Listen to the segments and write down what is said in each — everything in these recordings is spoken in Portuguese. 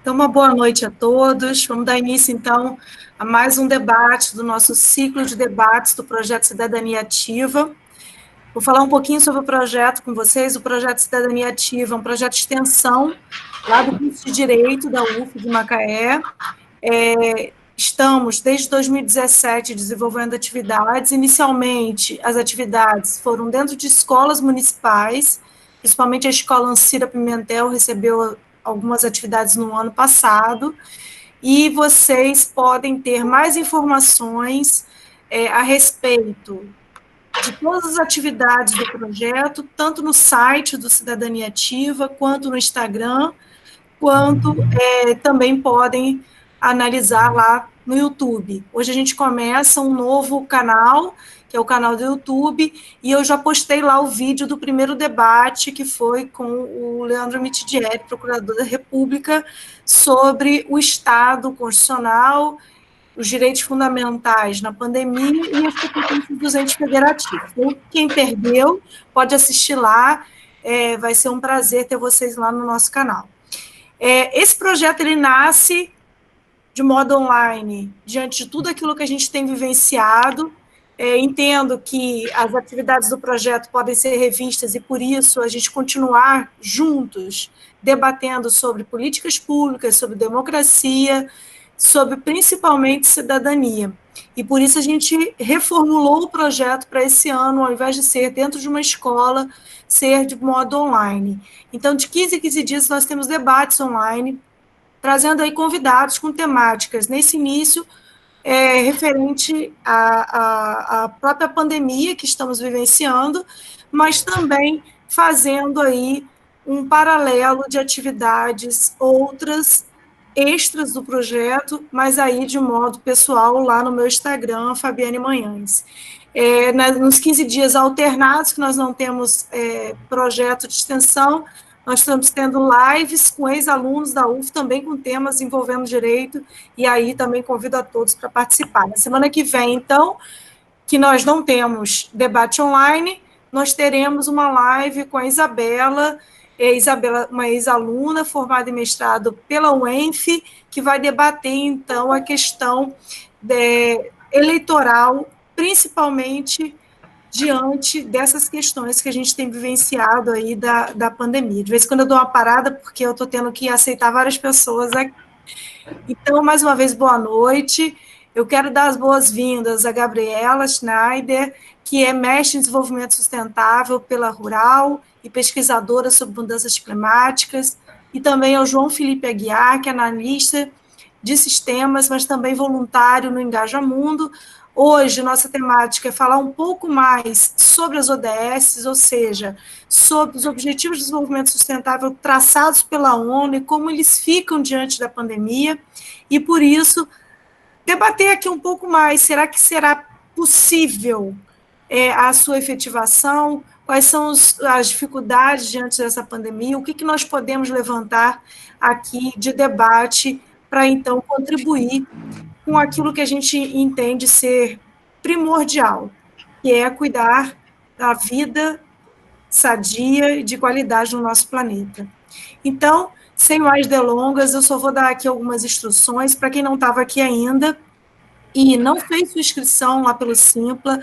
Então, uma boa noite a todos. Vamos dar início, então, a mais um debate do nosso ciclo de debates do Projeto Cidadania Ativa. Vou falar um pouquinho sobre o projeto com vocês. O Projeto Cidadania Ativa é um projeto de extensão lá do curso de Direito da UF de Macaé. Estamos, desde 2017, desenvolvendo atividades. Inicialmente, as atividades foram dentro de escolas municipais, principalmente a Escola Ancira Pimentel recebeu algumas atividades no ano passado, e vocês podem ter mais informações a respeito de todas as atividades do projeto, tanto no site do Cidadania Ativa, quanto no Instagram, quanto também podem analisar lá no YouTube. Hoje a gente começa um novo canal, que é o canal do YouTube, e eu já postei lá o vídeo do primeiro debate, que foi com o Leandro Mitidieri, procurador da República, sobre o Estado constitucional, os direitos fundamentais na pandemia e as competências dos entes federativos. Então, quem perdeu, pode assistir lá, vai ser um prazer ter vocês lá no nosso canal. Esse projeto ele nasce de modo online, diante de tudo aquilo que a gente tem vivenciado. Entendo que as atividades do projeto podem ser revistas e, por isso, a gente continuar juntos debatendo sobre políticas públicas, sobre democracia, sobre, principalmente, cidadania. E, por isso, a gente reformulou o projeto para esse ano, ao invés de ser dentro de uma escola, ser de modo online. Então, de 15 em 15 dias, nós temos debates online, trazendo aí convidados com temáticas, nesse início, referente à própria pandemia que estamos vivenciando, mas também fazendo aí um paralelo de atividades outras, extras do projeto, mas aí de modo pessoal, lá no meu Instagram, Fabiane Manhães. Nos 15 dias alternados, que nós não temos projeto de extensão, nós estamos tendo lives com ex-alunos da UF, também com temas envolvendo direito, e aí também convido a todos para participar. Na semana que vem, então, que nós não temos debate online, nós teremos uma live com a Isabela, uma ex-aluna formada em mestrado pela UENF, que vai debater, então, a questão eleitoral, principalmente diante dessas questões que a gente tem vivenciado aí da pandemia. De vez em quando eu dou uma parada, porque eu estou tendo que aceitar várias pessoas aqui. Então, mais uma vez, boa noite. Eu quero dar as boas-vindas a Gabriela Schneider, que é mestre em desenvolvimento sustentável pela Rural e pesquisadora sobre mudanças climáticas, e também ao João Felipe Aguiar, que é analista de sistemas, mas também voluntário no Engaja Mundo. Hoje, nossa temática é falar um pouco mais sobre as ODS, ou seja, sobre os Objetivos de Desenvolvimento Sustentável traçados pela ONU e como eles ficam diante da pandemia, e, por isso, debater aqui um pouco mais, será que será possível a sua efetivação? Quais são as dificuldades diante dessa pandemia? O que nós podemos levantar aqui de debate para, então, contribuir com aquilo que a gente entende ser primordial, que é cuidar da vida sadia e de qualidade no nosso planeta. Então, sem mais delongas, eu só vou dar aqui algumas instruções para quem não estava aqui ainda e não fez sua inscrição lá pelo Simpla.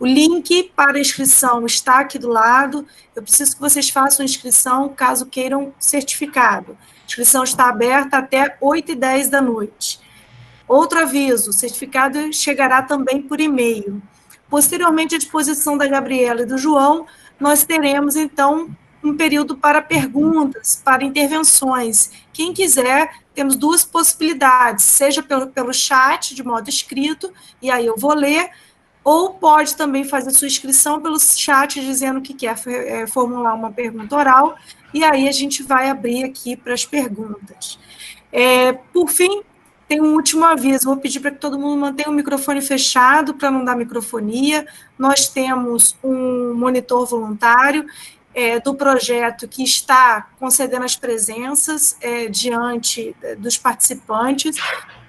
O link para a inscrição está aqui do lado. Eu preciso que vocês façam a inscrição caso queiram certificado. A inscrição está aberta até 8h10 da noite. Outro aviso, o certificado chegará também por e-mail. Posteriormente, à disposição da Gabriela e do João, nós teremos, então, um período para perguntas, para intervenções. Quem quiser, temos duas possibilidades, seja pelo chat, de modo escrito, e aí eu vou ler, ou pode também fazer sua inscrição pelo chat, dizendo que quer formular uma pergunta oral, e aí a gente vai abrir aqui para as perguntas. Por fim, tem um último aviso, vou pedir para que todo mundo mantenha o microfone fechado, para não dar microfonia. Nós temos um monitor voluntário do projeto que está concedendo as presenças diante dos participantes,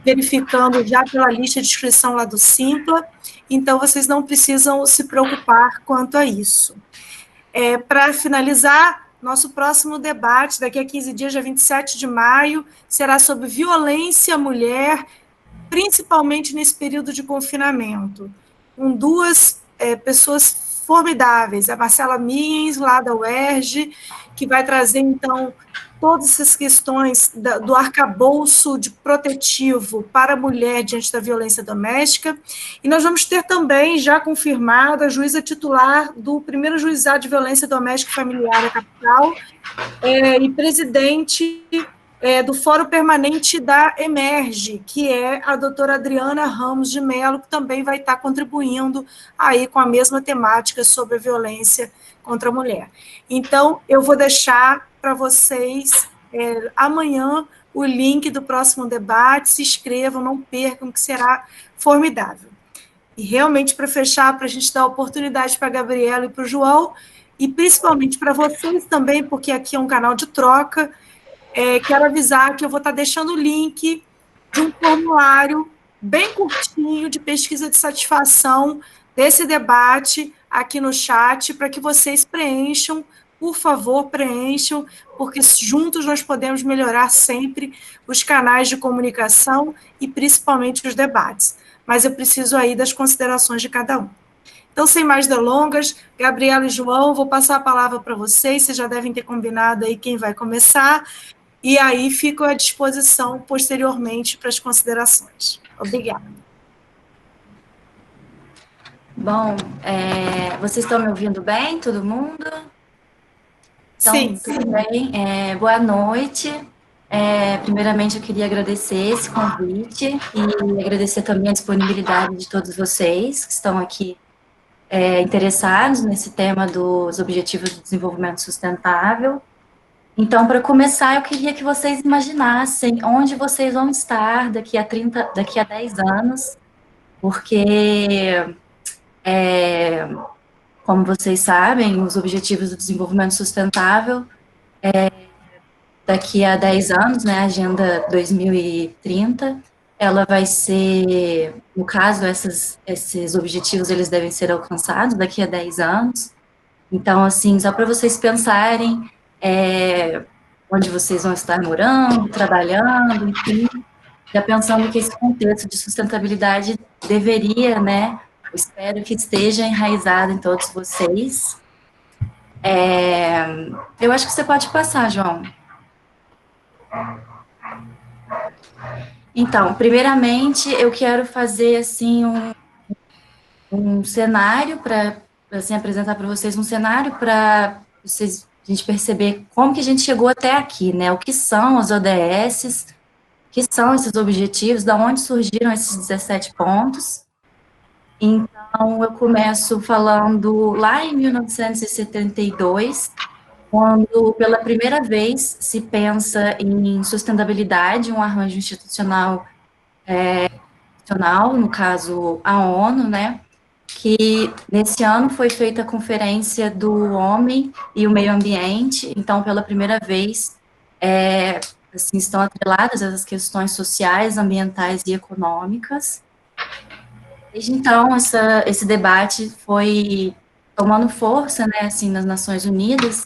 verificando já pela lista de inscrição lá do Simpla, então vocês não precisam se preocupar quanto a isso. Para finalizar, nosso próximo debate, daqui a 15 dias, dia 27 de maio, será sobre violência à mulher, principalmente nesse período de confinamento, com duas pessoas formidáveis, a Marcela Miens, lá da UERJ, que vai trazer, então, todas essas questões do arcabouço de protetivo para a mulher diante da violência doméstica. E nós vamos ter também, já confirmada, a juíza titular do primeiro juizado de violência doméstica e familiar da capital, e presidente do Fórum Permanente da Emerge, que é a doutora Adriana Ramos de Mello, que também vai estar contribuindo aí com a mesma temática sobre a violência contra a mulher. Então, eu vou deixar para vocês amanhã o link do próximo debate, se inscrevam, não percam, que será formidável. E realmente, para fechar, para a gente dar oportunidade para a Gabriela e para o João, e principalmente para vocês também, porque aqui é um canal de troca, quero avisar que eu vou estar deixando o link de um formulário bem curtinho de pesquisa de satisfação desse debate aqui no chat, para que vocês preencham, por favor, preencham, porque juntos nós podemos melhorar sempre os canais de comunicação e principalmente os debates. Mas eu preciso aí das considerações de cada um. Então, sem mais delongas, Gabriela e João, vou passar a palavra para vocês já devem ter combinado aí quem vai começar, e aí fico à disposição posteriormente para as considerações. Obrigada. Bom, vocês estão me ouvindo bem, todo mundo? Então, sim. Tudo bem? Boa noite. Primeiramente, eu queria agradecer esse convite e agradecer também a disponibilidade de todos vocês que estão aqui interessados nesse tema dos Objetivos de Desenvolvimento Sustentável. Então, para começar, eu queria que vocês imaginassem onde vocês vão estar daqui a 10 anos, porque, como vocês sabem, os Objetivos do Desenvolvimento Sustentável, daqui a 10 anos, né, a Agenda 2030, ela vai ser, no caso, esses objetivos, eles devem ser alcançados daqui a 10 anos. Então, assim, só para vocês pensarem onde vocês vão estar morando, trabalhando, enfim, já pensando que esse contexto de sustentabilidade deveria, né, eu espero que esteja enraizado em todos vocês. Eu acho que você pode passar, João. Então, primeiramente, eu quero fazer, assim, um cenário para, assim, apresentar para vocês um cenário para a gente perceber como que a gente chegou até aqui, né? O que são as ODSs, o que são esses objetivos, da onde surgiram esses 17 pontos. Então, eu começo falando lá em 1972, quando pela primeira vez se pensa em sustentabilidade, um arranjo institucional, no caso a ONU, né? Que nesse ano foi feita a Conferência do Homem e o Meio Ambiente, então, pela primeira vez, assim, estão atreladas as questões sociais, ambientais e econômicas. Desde então, esse debate foi tomando força, né, assim, nas Nações Unidas,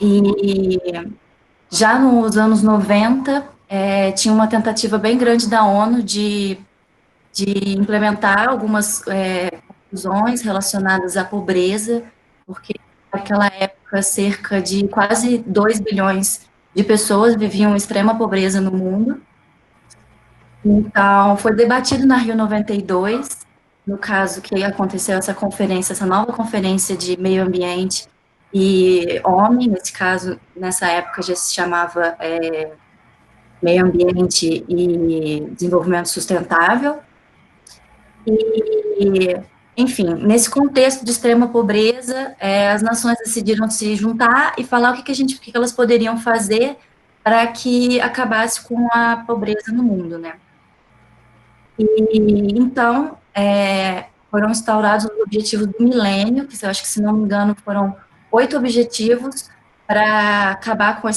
e já nos anos 90, tinha uma tentativa bem grande da ONU de implementar algumas conclusões relacionadas à pobreza, porque naquela época cerca de quase 2 bilhões de pessoas viviam em extrema pobreza no mundo. Então, foi debatido na Rio 92, no caso que aconteceu essa conferência, essa nova conferência de meio ambiente e homem, nesse caso, nessa época já se chamava meio ambiente e desenvolvimento sustentável. E, enfim, nesse contexto de extrema pobreza, as nações decidiram se juntar e falar o que elas poderiam fazer para que acabasse com a pobreza no mundo, né? E, então, foram instaurados os objetivos do milênio, que eu acho que, se não me engano, foram 8 objetivos para acabar com a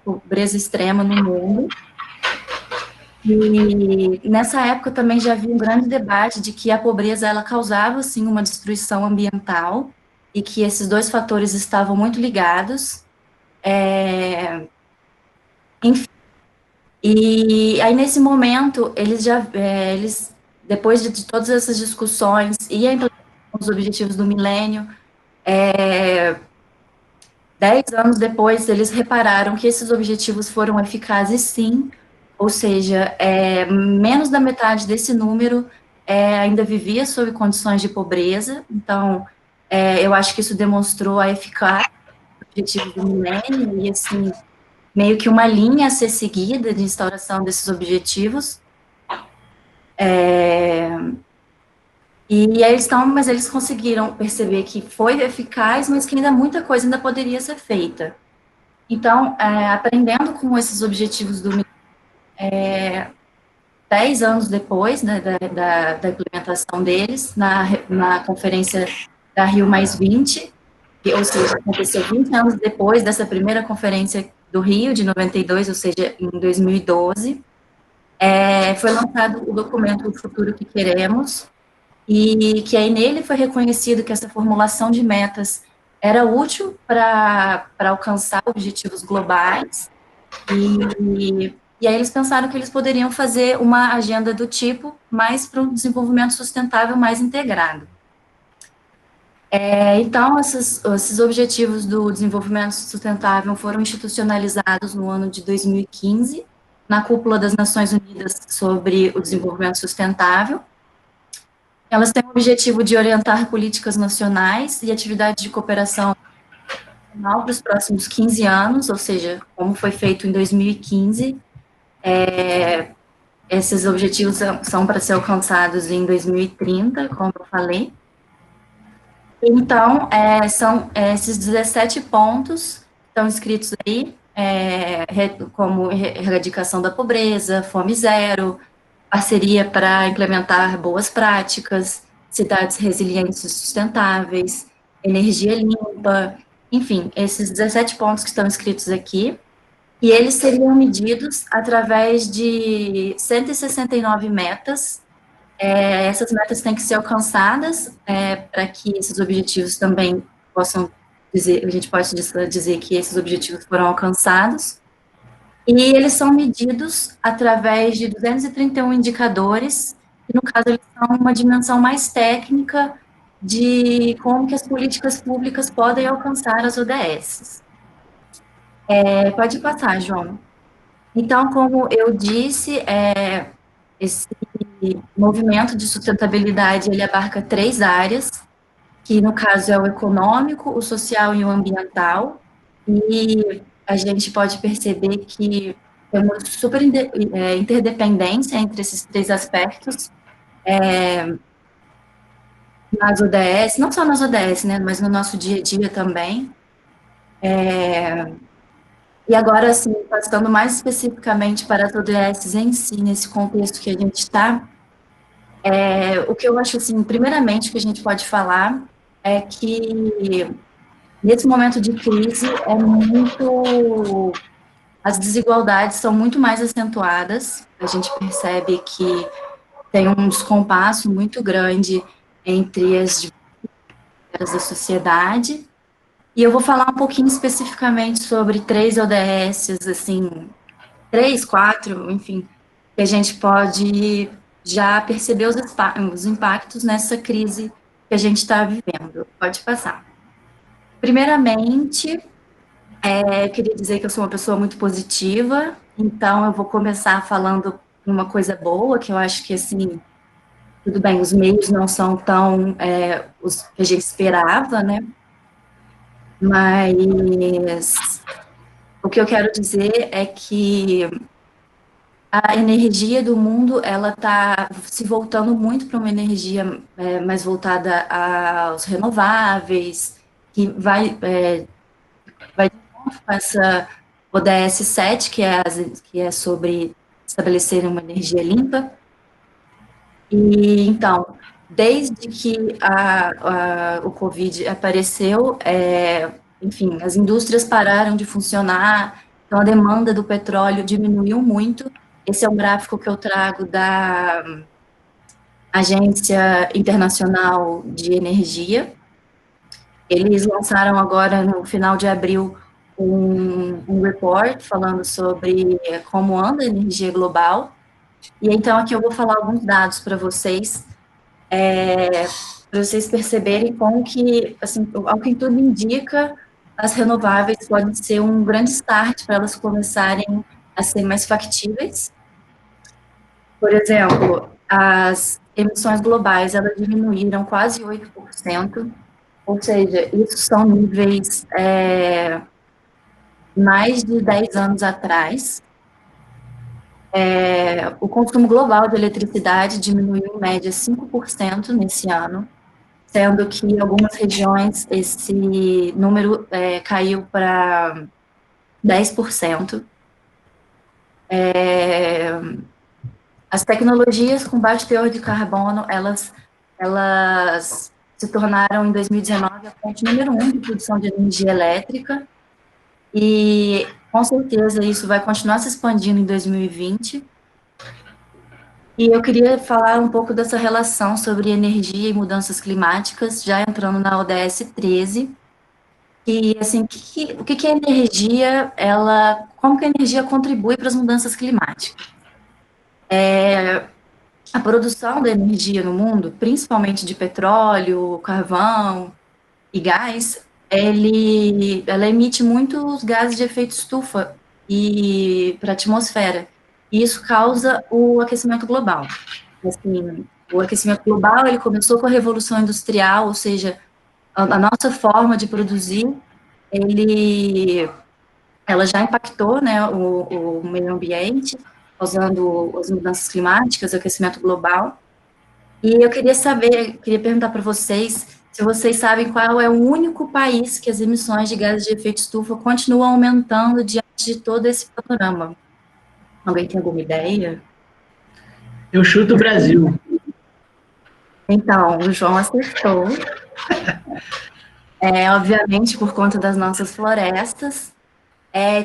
pobreza extrema no mundo. E nessa época também já havia um grande debate de que a pobreza ela causava sim uma destruição ambiental e que esses dois fatores estavam muito ligados. Enfim, e aí nesse momento eles depois de todas essas discussões e a implementação dos objetivos do milênio, 10 anos depois eles repararam que esses objetivos foram eficazes sim, ou seja, menos da metade desse número ainda vivia sob condições de pobreza. Então eu acho que isso demonstrou a eficácia do objetivo do milênio e assim meio que uma linha a ser seguida de instauração desses objetivos. E mas eles conseguiram perceber que foi eficaz, mas que ainda muita coisa ainda poderia ser feita. Então, aprendendo com esses objetivos do 10 anos depois, né, da implementação deles, na conferência da Rio Mais 20, ou seja, aconteceu 20 anos depois dessa primeira conferência do Rio, de 92, ou seja, em 2012, foi lançado o documento O Futuro que Queremos, e que aí nele foi reconhecido que essa formulação de metas era útil para alcançar objetivos globais, e aí eles pensaram que eles poderiam fazer uma agenda do tipo mais para um desenvolvimento sustentável mais integrado. Então, esses objetivos do desenvolvimento sustentável foram institucionalizados no ano de 2015, na cúpula das Nações Unidas sobre o desenvolvimento sustentável. Elas têm o objetivo de orientar políticas nacionais e atividades de cooperação para os próximos 15 anos, ou seja, como foi feito em 2015, esses objetivos são para ser alcançados em 2030, como eu falei. Então, são esses 17 pontos que estão escritos aí, como erradicação da pobreza, fome zero, parceria para implementar boas práticas, cidades resilientes e sustentáveis, energia limpa, enfim, esses 17 pontos que estão escritos aqui, e eles seriam medidos através de 169 metas. Essas metas têm que ser alcançadas para que esses objetivos também possam dizer, a gente pode dizer que esses objetivos foram alcançados. E eles são medidos através de 231 indicadores, que no caso eles são uma dimensão mais técnica de como que as políticas públicas podem alcançar as ODS. Pode passar, João. Então, como eu disse, esse movimento de sustentabilidade, ele abarca 3 áreas, que no caso é o econômico, o social e o ambiental, e a gente pode perceber que temos super interdependência entre esses 3 aspectos, nas ODS, não só nas ODS, né, mas no nosso dia a dia também. E agora, assim, passando mais especificamente para as ODS em si, nesse contexto que a gente está, o que eu acho, assim, primeiramente, que a gente pode falar é que, nesse momento de crise, as desigualdades são muito mais acentuadas, a gente percebe que tem um descompasso muito grande entre as diversas da sociedade, e eu vou falar um pouquinho especificamente sobre 3 ODS, assim, 3, 4, enfim, que a gente pode já perceber os impactos nessa crise que a gente está vivendo. Pode passar. Primeiramente, eu queria dizer que eu sou uma pessoa muito positiva, então eu vou começar falando uma coisa boa, que eu acho que, assim, tudo bem, os meios não são tão os que a gente esperava, né? Mas o que eu quero dizer é que a energia do mundo, ela está se voltando muito para uma energia mais voltada aos renováveis, que vai de novo com essa ODS 7, que é sobre estabelecer uma energia limpa. E, então, desde que o Covid apareceu, enfim, as indústrias pararam de funcionar, então a demanda do petróleo diminuiu muito. Esse é um gráfico que eu trago da Agência Internacional de Energia. Eles lançaram agora, no final de abril, um report falando sobre como anda a energia global. E então aqui eu vou falar alguns dados para vocês perceberem como que, assim, ao que tudo indica, as renováveis podem ser um grande start para elas começarem a ser mais factíveis. Por exemplo, as emissões globais, elas diminuíram quase 8%, ou seja, isso são níveis mais de 10 anos atrás. O consumo global de eletricidade diminuiu em média 5% nesse ano, sendo que em algumas regiões esse número caiu para 10%. As tecnologias com baixo teor de carbono, elas se tornaram, em 2019, a fonte número 1 de produção de energia elétrica, e, com certeza, isso vai continuar se expandindo em 2020. E eu queria falar um pouco dessa relação sobre energia e mudanças climáticas, já entrando na ODS 13. E, assim, o que a energia, como que a energia contribui para as mudanças climáticas? A produção da energia no mundo, principalmente de petróleo, carvão e gás, ela emite muitos gases de efeito estufa para a atmosfera. E isso causa o aquecimento global. Assim, o aquecimento global, ele começou com a Revolução Industrial, ou seja, a nossa forma de produzir, ela já impactou, né, o meio ambiente, causando as mudanças climáticas, o aquecimento global. E eu queria perguntar para vocês se vocês sabem qual é o único país que as emissões de gases de efeito estufa continuam aumentando diante de todo esse panorama. Alguém tem alguma ideia? Eu chuto o Brasil. Então, o João acertou. Obviamente, por conta das nossas florestas.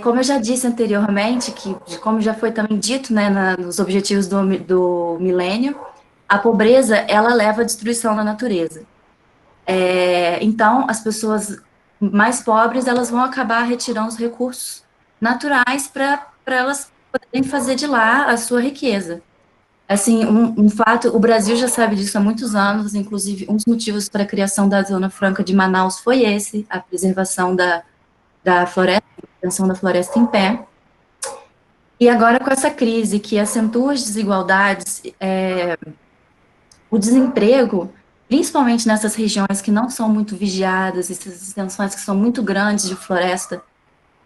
Como eu já disse anteriormente, como já foi também dito, né, nos objetivos do milênio, a pobreza, ela leva à destruição da natureza. Então, as pessoas mais pobres, elas vão acabar retirando os recursos naturais para elas poderem fazer de lá a sua riqueza. Assim, um fato, o Brasil já sabe disso há muitos anos, inclusive um dos motivos para a criação da Zona Franca de Manaus foi esse, a preservação da floresta, a manutenção da floresta em pé. E agora, com essa crise que acentua as desigualdades, o desemprego, principalmente nessas regiões que não são muito vigiadas, essas extensões que são muito grandes de floresta,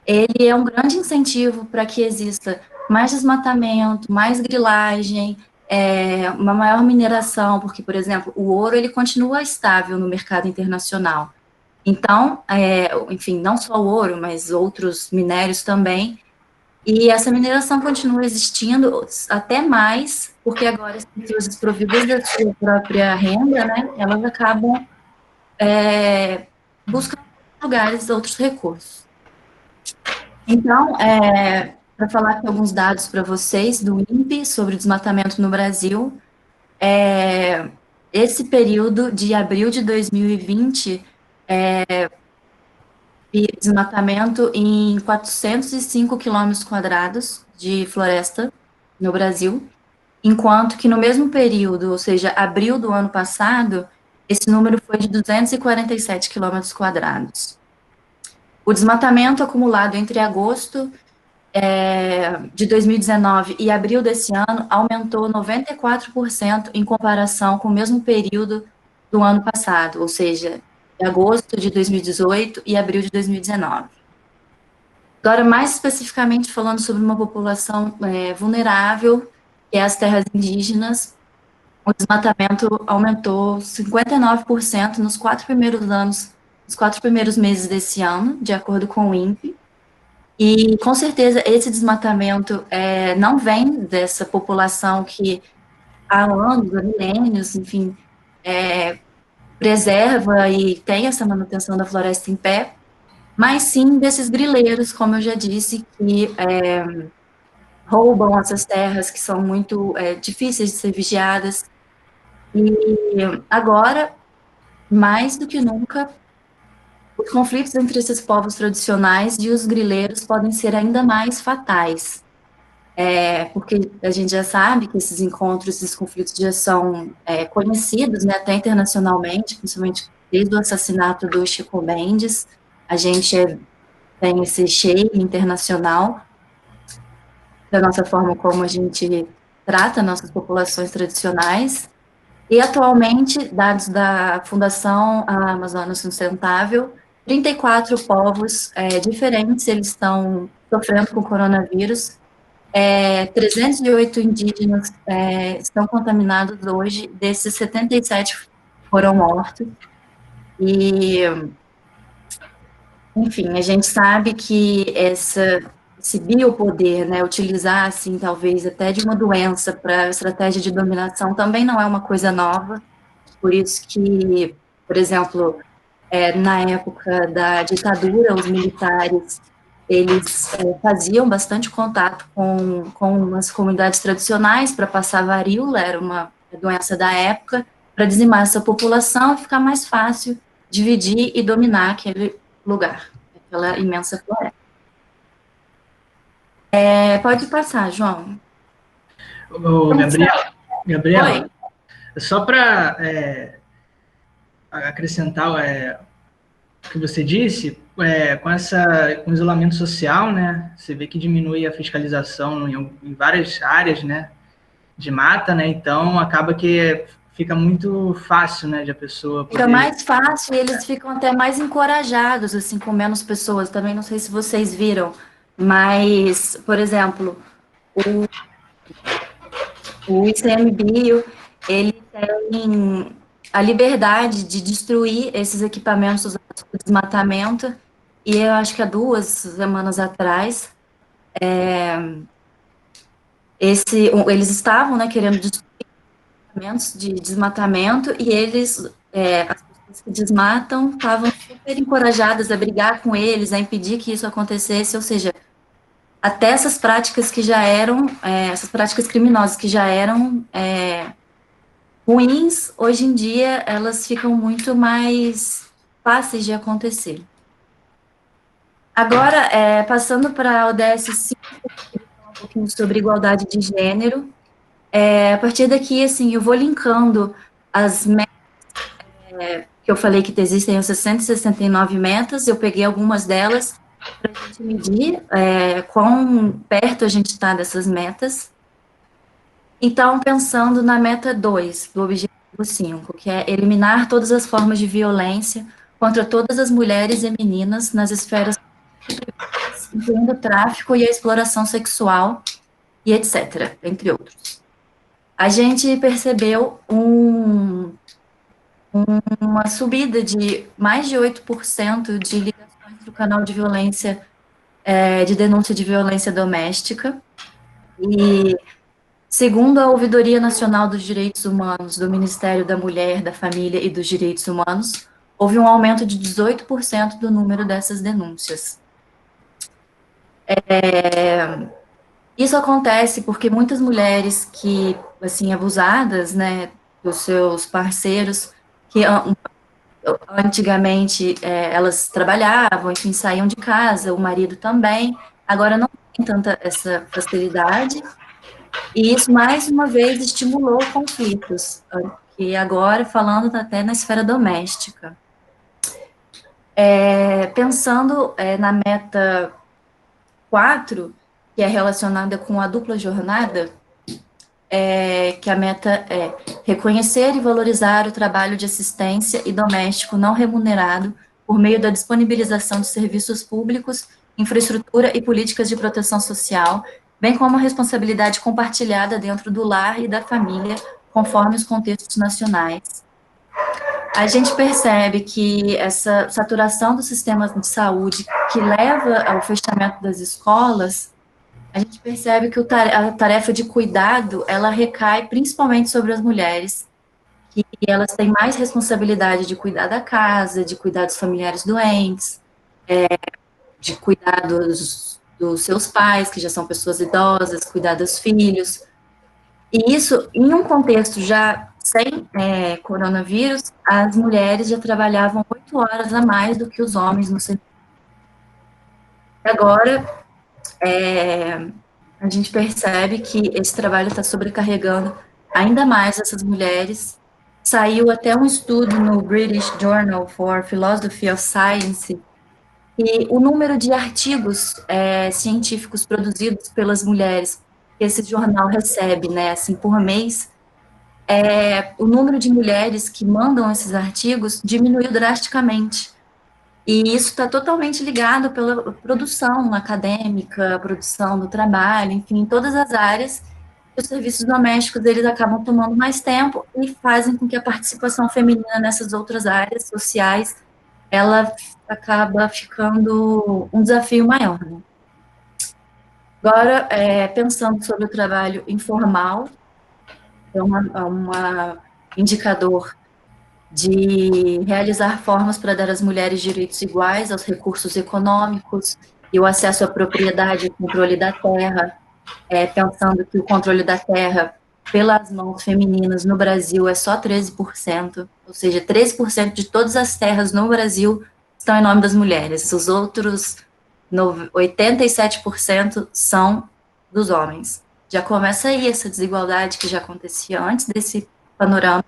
ele é um grande incentivo para que exista mais desmatamento, mais grilagem, uma maior mineração, porque, por exemplo, o ouro ele continua estável no mercado internacional. Então, enfim, não só o ouro, mas outros minérios também, e essa mineração continua existindo, até mais, porque agora as pessoas desprovidas da sua própria renda, né, elas acabam buscando lugares, outros recursos. Então, para falar aqui alguns dados para vocês do INPE sobre o desmatamento no Brasil, esse período de abril de 2020, desmatamento em 405 quilômetros quadrados de floresta no Brasil, enquanto que no mesmo período, ou seja, abril do ano passado, esse número foi de 247 quilômetros quadrados. O desmatamento acumulado entre agosto de 2019 e abril desse ano aumentou 94% em comparação com o mesmo período do ano passado, ou seja, de agosto de 2018 e abril de 2019. Agora, mais especificamente falando sobre uma população vulnerável, que é as terras indígenas, o desmatamento aumentou 59% nos 4 primeiros meses desse ano, de acordo com o INPE. E, com certeza, esse desmatamento não vem dessa população que há anos, há milênios, enfim, preserva e tem essa manutenção da floresta em pé, mas sim desses grileiros, como eu já disse, que roubam essas terras que são muito difíceis de ser vigiadas. E agora, mais do que nunca, os conflitos entre esses povos tradicionais e os grileiros podem ser ainda mais fatais, porque a gente já sabe que esses encontros, esses conflitos já são conhecidos, né, até internacionalmente, principalmente desde o assassinato do Chico Mendes, a gente tem esse cheiro internacional da nossa forma como a gente trata nossas populações tradicionais. E, atualmente, dados da Fundação Amazônia Sustentável, 34 povos diferentes, eles estão sofrendo com o coronavírus, 308 indígenas estão contaminados hoje, desses 77 foram mortos, e, enfim, a gente sabe que esse biopoder, né, utilizar, assim, talvez até de uma doença para estratégia de dominação também não é uma coisa nova, por isso que, por exemplo, na época da ditadura, os militares, eles faziam bastante contato com as comunidades tradicionais para passar varíola, era uma doença da época, para dizimar essa população e ficar mais fácil dividir e dominar aquele lugar, aquela imensa floresta. Pode passar, João. Ô, Gabriel, Oi. só para acrescentar o que você disse, com o isolamento social, né, você vê que diminui a fiscalização em várias áreas, né, de mata, né, então acaba que fica muito fácil, né, de a pessoa poder... Fica mais fácil e eles ficam até mais encorajados, assim, com menos pessoas. Também não sei se vocês viram, mas, por exemplo, o ICMBio, ele tem a liberdade de destruir esses equipamentos usados para desmatamento, e eu acho que há 2 semanas atrás, eles estavam, né, querendo destruir equipamentos de desmatamento, e eles, as pessoas que desmatam, estavam super encorajadas a brigar com eles, a impedir que isso acontecesse, ou seja, até essas práticas que já eram, essas práticas criminosas que já eram ruins, hoje em dia elas ficam muito mais fáceis de acontecer. Agora, passando para a ODS 5, um pouquinho sobre igualdade de gênero, a partir daqui, assim, eu vou linkando as metas que eu falei que existem as 669 metas, eu peguei algumas delas para a gente medir quão perto a gente está dessas metas. Então, pensando na meta 2, do objetivo 5, que é eliminar todas as formas de violência contra todas as mulheres e meninas nas esferas, incluindo o tráfico e a exploração sexual, e etc., entre outros. A gente percebeu uma subida de mais de 8% de ligações do canal de violência, de denúncia de violência doméstica, e segundo a Ouvidoria Nacional dos Direitos Humanos do Ministério da Mulher, da Família e dos Direitos Humanos, houve um aumento de 18% do número dessas denúncias. Isso acontece porque muitas mulheres que, assim, abusadas, né, dos seus parceiros, que antigamente elas trabalhavam, enfim, saíam de casa, o marido também, agora não tem tanta essa facilidade, e isso, mais uma vez, estimulou conflitos, e agora falando até na esfera doméstica. Pensando na meta 4, que é relacionada com a dupla jornada, que a meta é reconhecer e valorizar o trabalho de assistência e doméstico não remunerado por meio da disponibilização de serviços públicos, infraestrutura e políticas de proteção social, bem como a responsabilidade compartilhada dentro do lar e da família, conforme os contextos nacionais. A gente percebe que essa saturação do sistema de saúde, que leva ao fechamento das escolas, a gente percebe que a tarefa de cuidado, ela recai principalmente sobre as mulheres, que elas têm mais responsabilidade de cuidar da casa, de cuidar dos familiares doentes, de cuidar dos seus pais, que já são pessoas idosas, cuidar dos filhos. E isso, em um contexto já sem coronavírus, as mulheres já trabalhavam 8 8 horas a mais do que os homens no serviço. Agora, a gente percebe que esse trabalho está sobrecarregando ainda mais essas mulheres. Saiu até um estudo no British Journal for Philosophy of Science, e o número de artigos científicos produzidos pelas mulheres que esse jornal recebe, né, assim, por mês, o número de mulheres que mandam esses artigos diminuiu drasticamente. E isso está totalmente ligado pela produção acadêmica, produção do trabalho, enfim, em todas as áreas. Os serviços domésticos, eles acabam tomando mais tempo e fazem com que a participação feminina nessas outras áreas sociais, ela acaba ficando um desafio maior, né? Agora, pensando sobre o trabalho informal, é um indicador de realizar formas para dar às mulheres direitos iguais aos recursos econômicos e o acesso à propriedade e controle da terra, pensando que o controle da terra pelas mãos femininas no Brasil é só 13%, ou seja, 13% de todas as terras no Brasil estão em nome das mulheres, os outros 87% são dos homens. Já começa aí essa desigualdade que já acontecia antes desse panorama.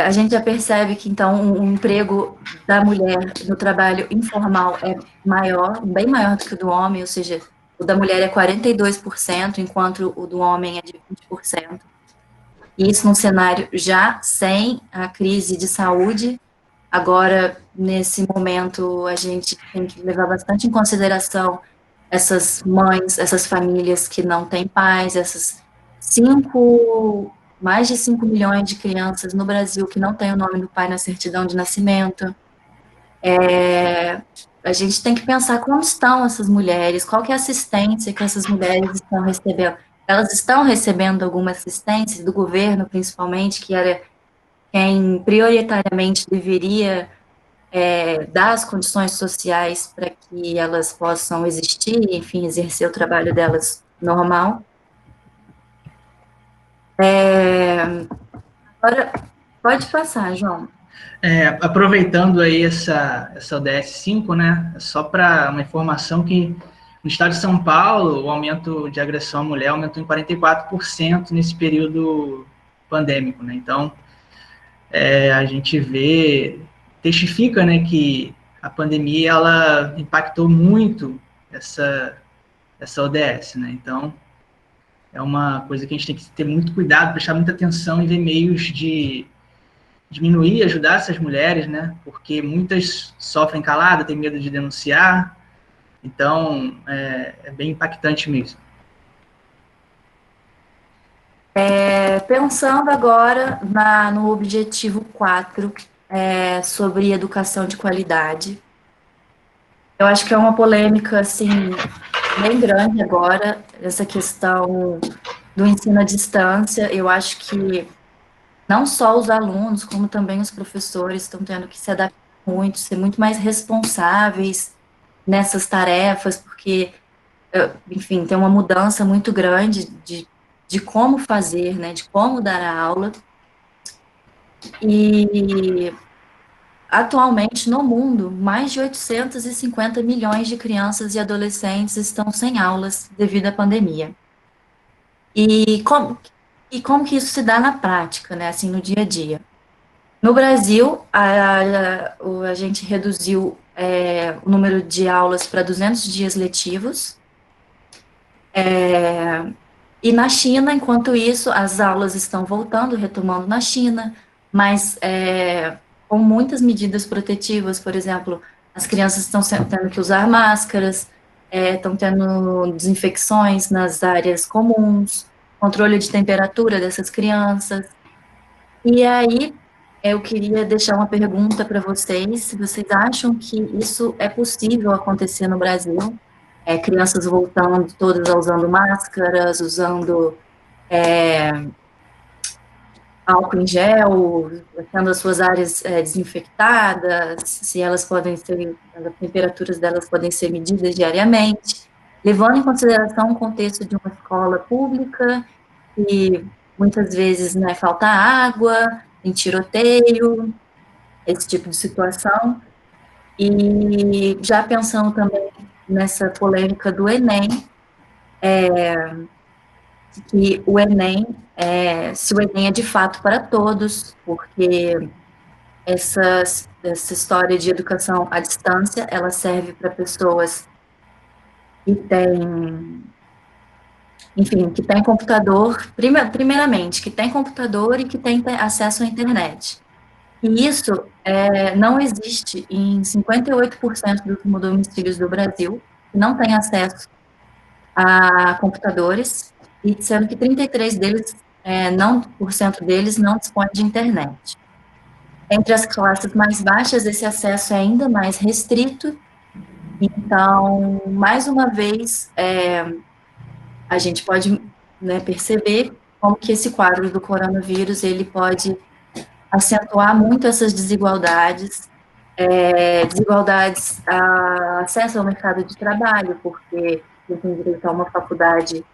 A gente já percebe que, então, o emprego da mulher no trabalho informal é maior, bem maior do que o do homem, ou seja, o da mulher é 42%, enquanto o do homem é de 20%. E isso num cenário já sem a crise de saúde. Agora, nesse momento, a gente tem que levar bastante em consideração essas mães, essas famílias que não têm pais, essas mais de 5 milhões de crianças no Brasil que não têm o nome do pai na certidão de nascimento. A gente tem que pensar como estão essas mulheres, qual que é a assistência que essas mulheres estão recebendo. Elas estão recebendo alguma assistência do governo, principalmente, que era quem prioritariamente deveria dar as condições sociais para que elas possam existir, enfim, exercer o trabalho delas normal. Agora, pode passar, João. Aproveitando aí essa ODS 5, né, só para uma informação que no estado de São Paulo, o aumento de agressão à mulher aumentou em 44% nesse período pandêmico, né, então a gente testifica, né, que a pandemia, ela impactou muito essa ODS, né, então é uma coisa que a gente tem que ter muito cuidado, prestar muita atenção e ver meios de diminuir, ajudar essas mulheres, né? Porque muitas sofrem calada, têm medo de denunciar, então é bem impactante mesmo. Pensando agora no objetivo 4, sobre educação de qualidade, eu acho que é uma polêmica, assim, bem grande agora, essa questão do ensino à distância. Eu acho que não só os alunos, como também os professores estão tendo que se adaptar muito, ser muito mais responsáveis nessas tarefas, porque, enfim, tem uma mudança muito grande de como fazer, né, de como dar a aula. E, atualmente, no mundo, mais de 850 milhões de crianças e adolescentes estão sem aulas devido à pandemia. E como que isso se dá na prática, né, assim, no dia a dia? No Brasil, a gente reduziu o número de aulas para 200 dias letivos, e na China, enquanto isso, as aulas estão voltando, retomando na China, mas com muitas medidas protetivas. Por exemplo, as crianças estão tendo que usar máscaras, estão tendo desinfecções nas áreas comuns, controle de temperatura dessas crianças. E aí, eu queria deixar uma pergunta para vocês, se vocês acham que isso é possível acontecer no Brasil, crianças voltando todas usando máscaras, usando álcool em gel, tendo as suas áreas desinfectadas, se elas podem ser, as temperaturas delas podem ser medidas diariamente, levando em consideração o contexto de uma escola pública, e muitas vezes, né, falta água, tem tiroteio, esse tipo de situação. E já pensando também nessa polêmica do Enem, que o Enem, se o Enem é de fato para todos, porque essa história de educação à distância, ela serve para pessoas que têm, enfim, que têm computador, primeiramente, que têm computador e que têm acesso à internet. E isso não existe em 58% dos domicílios do Brasil, que não têm acesso a computadores, e sendo que 33 deles, não, por cento deles não dispõem de internet. Entre as classes mais baixas, esse acesso é ainda mais restrito. Então, mais uma vez, a gente pode, né, perceber como que esse quadro do coronavírus, ele pode acentuar muito essas desigualdades, desigualdades a acesso ao mercado de trabalho, porque quem tem direito a uma faculdade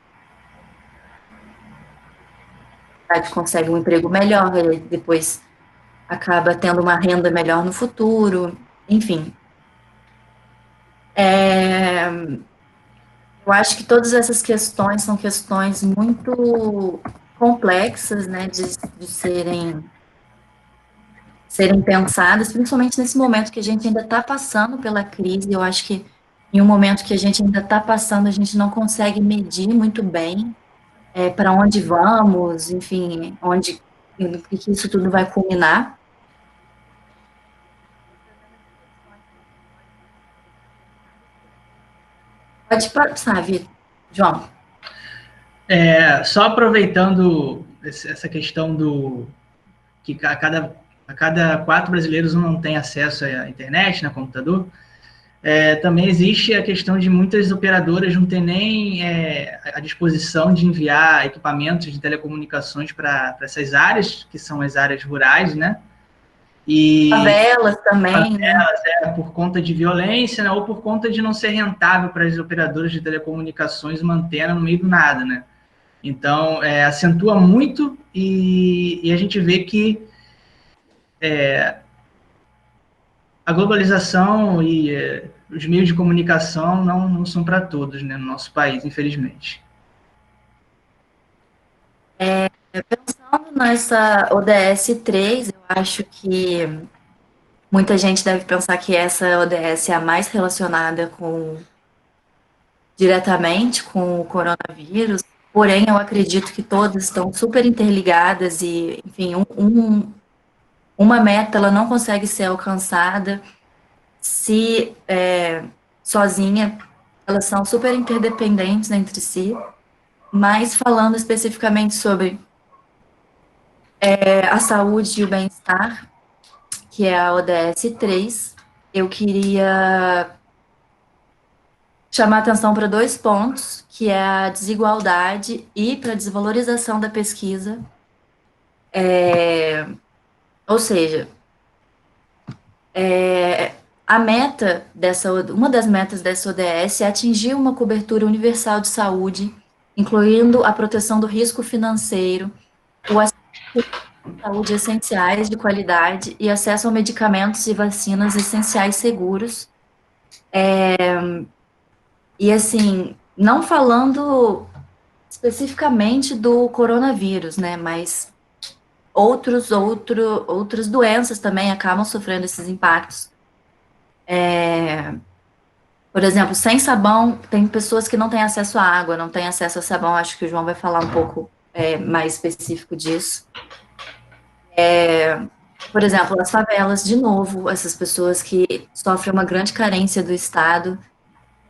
consegue um emprego melhor, ele depois acaba tendo uma renda melhor no futuro, enfim. Eu acho que todas essas questões são questões muito complexas, né, de serem pensadas, principalmente nesse momento que a gente ainda está passando pela crise. Eu acho que em um momento que a gente ainda está passando, a gente não consegue medir muito bem para onde vamos, enfim, onde que isso tudo vai culminar. Pode passar, Vitor. João. Só aproveitando essa questão do que a cada 4 brasileiros não tem acesso à internet, né, computador, também existe a questão de muitas operadoras não ter nem a disposição de enviar equipamentos de telecomunicações para essas áreas, que são as áreas rurais, né? E favelas também, favelas, por conta de violência, né, ou por conta de não ser rentável para as operadoras de telecomunicações manter ela no meio do nada, né? Então, acentua muito e a gente vê que a globalização e os meios de comunicação não são para todos, né, no nosso país, infelizmente. Pensando nessa ODS 3, eu acho que muita gente deve pensar que essa ODS é a mais relacionada diretamente com o coronavírus, porém eu acredito que todas estão super interligadas e, enfim, uma meta ela não consegue ser alcançada se sozinha, elas são super interdependentes entre si, mas falando especificamente sobre a saúde e o bem-estar, que é a ODS 3, eu queria chamar atenção para 2 pontos, que é a desigualdade e para a desvalorização da pesquisa. Ou seja, a meta uma das metas dessa ODS é atingir uma cobertura universal de saúde, incluindo a proteção do risco financeiro, o acesso à saúde essenciais de qualidade e acesso a medicamentos e vacinas essenciais seguros. E assim, não falando especificamente do coronavírus, né, mas outras doenças também acabam sofrendo esses impactos. Por exemplo, sem sabão, tem pessoas que não têm acesso à água, não têm acesso a sabão, acho que o João vai falar um pouco mais específico disso. Por exemplo, as favelas, de novo, essas pessoas que sofrem uma grande carência do Estado,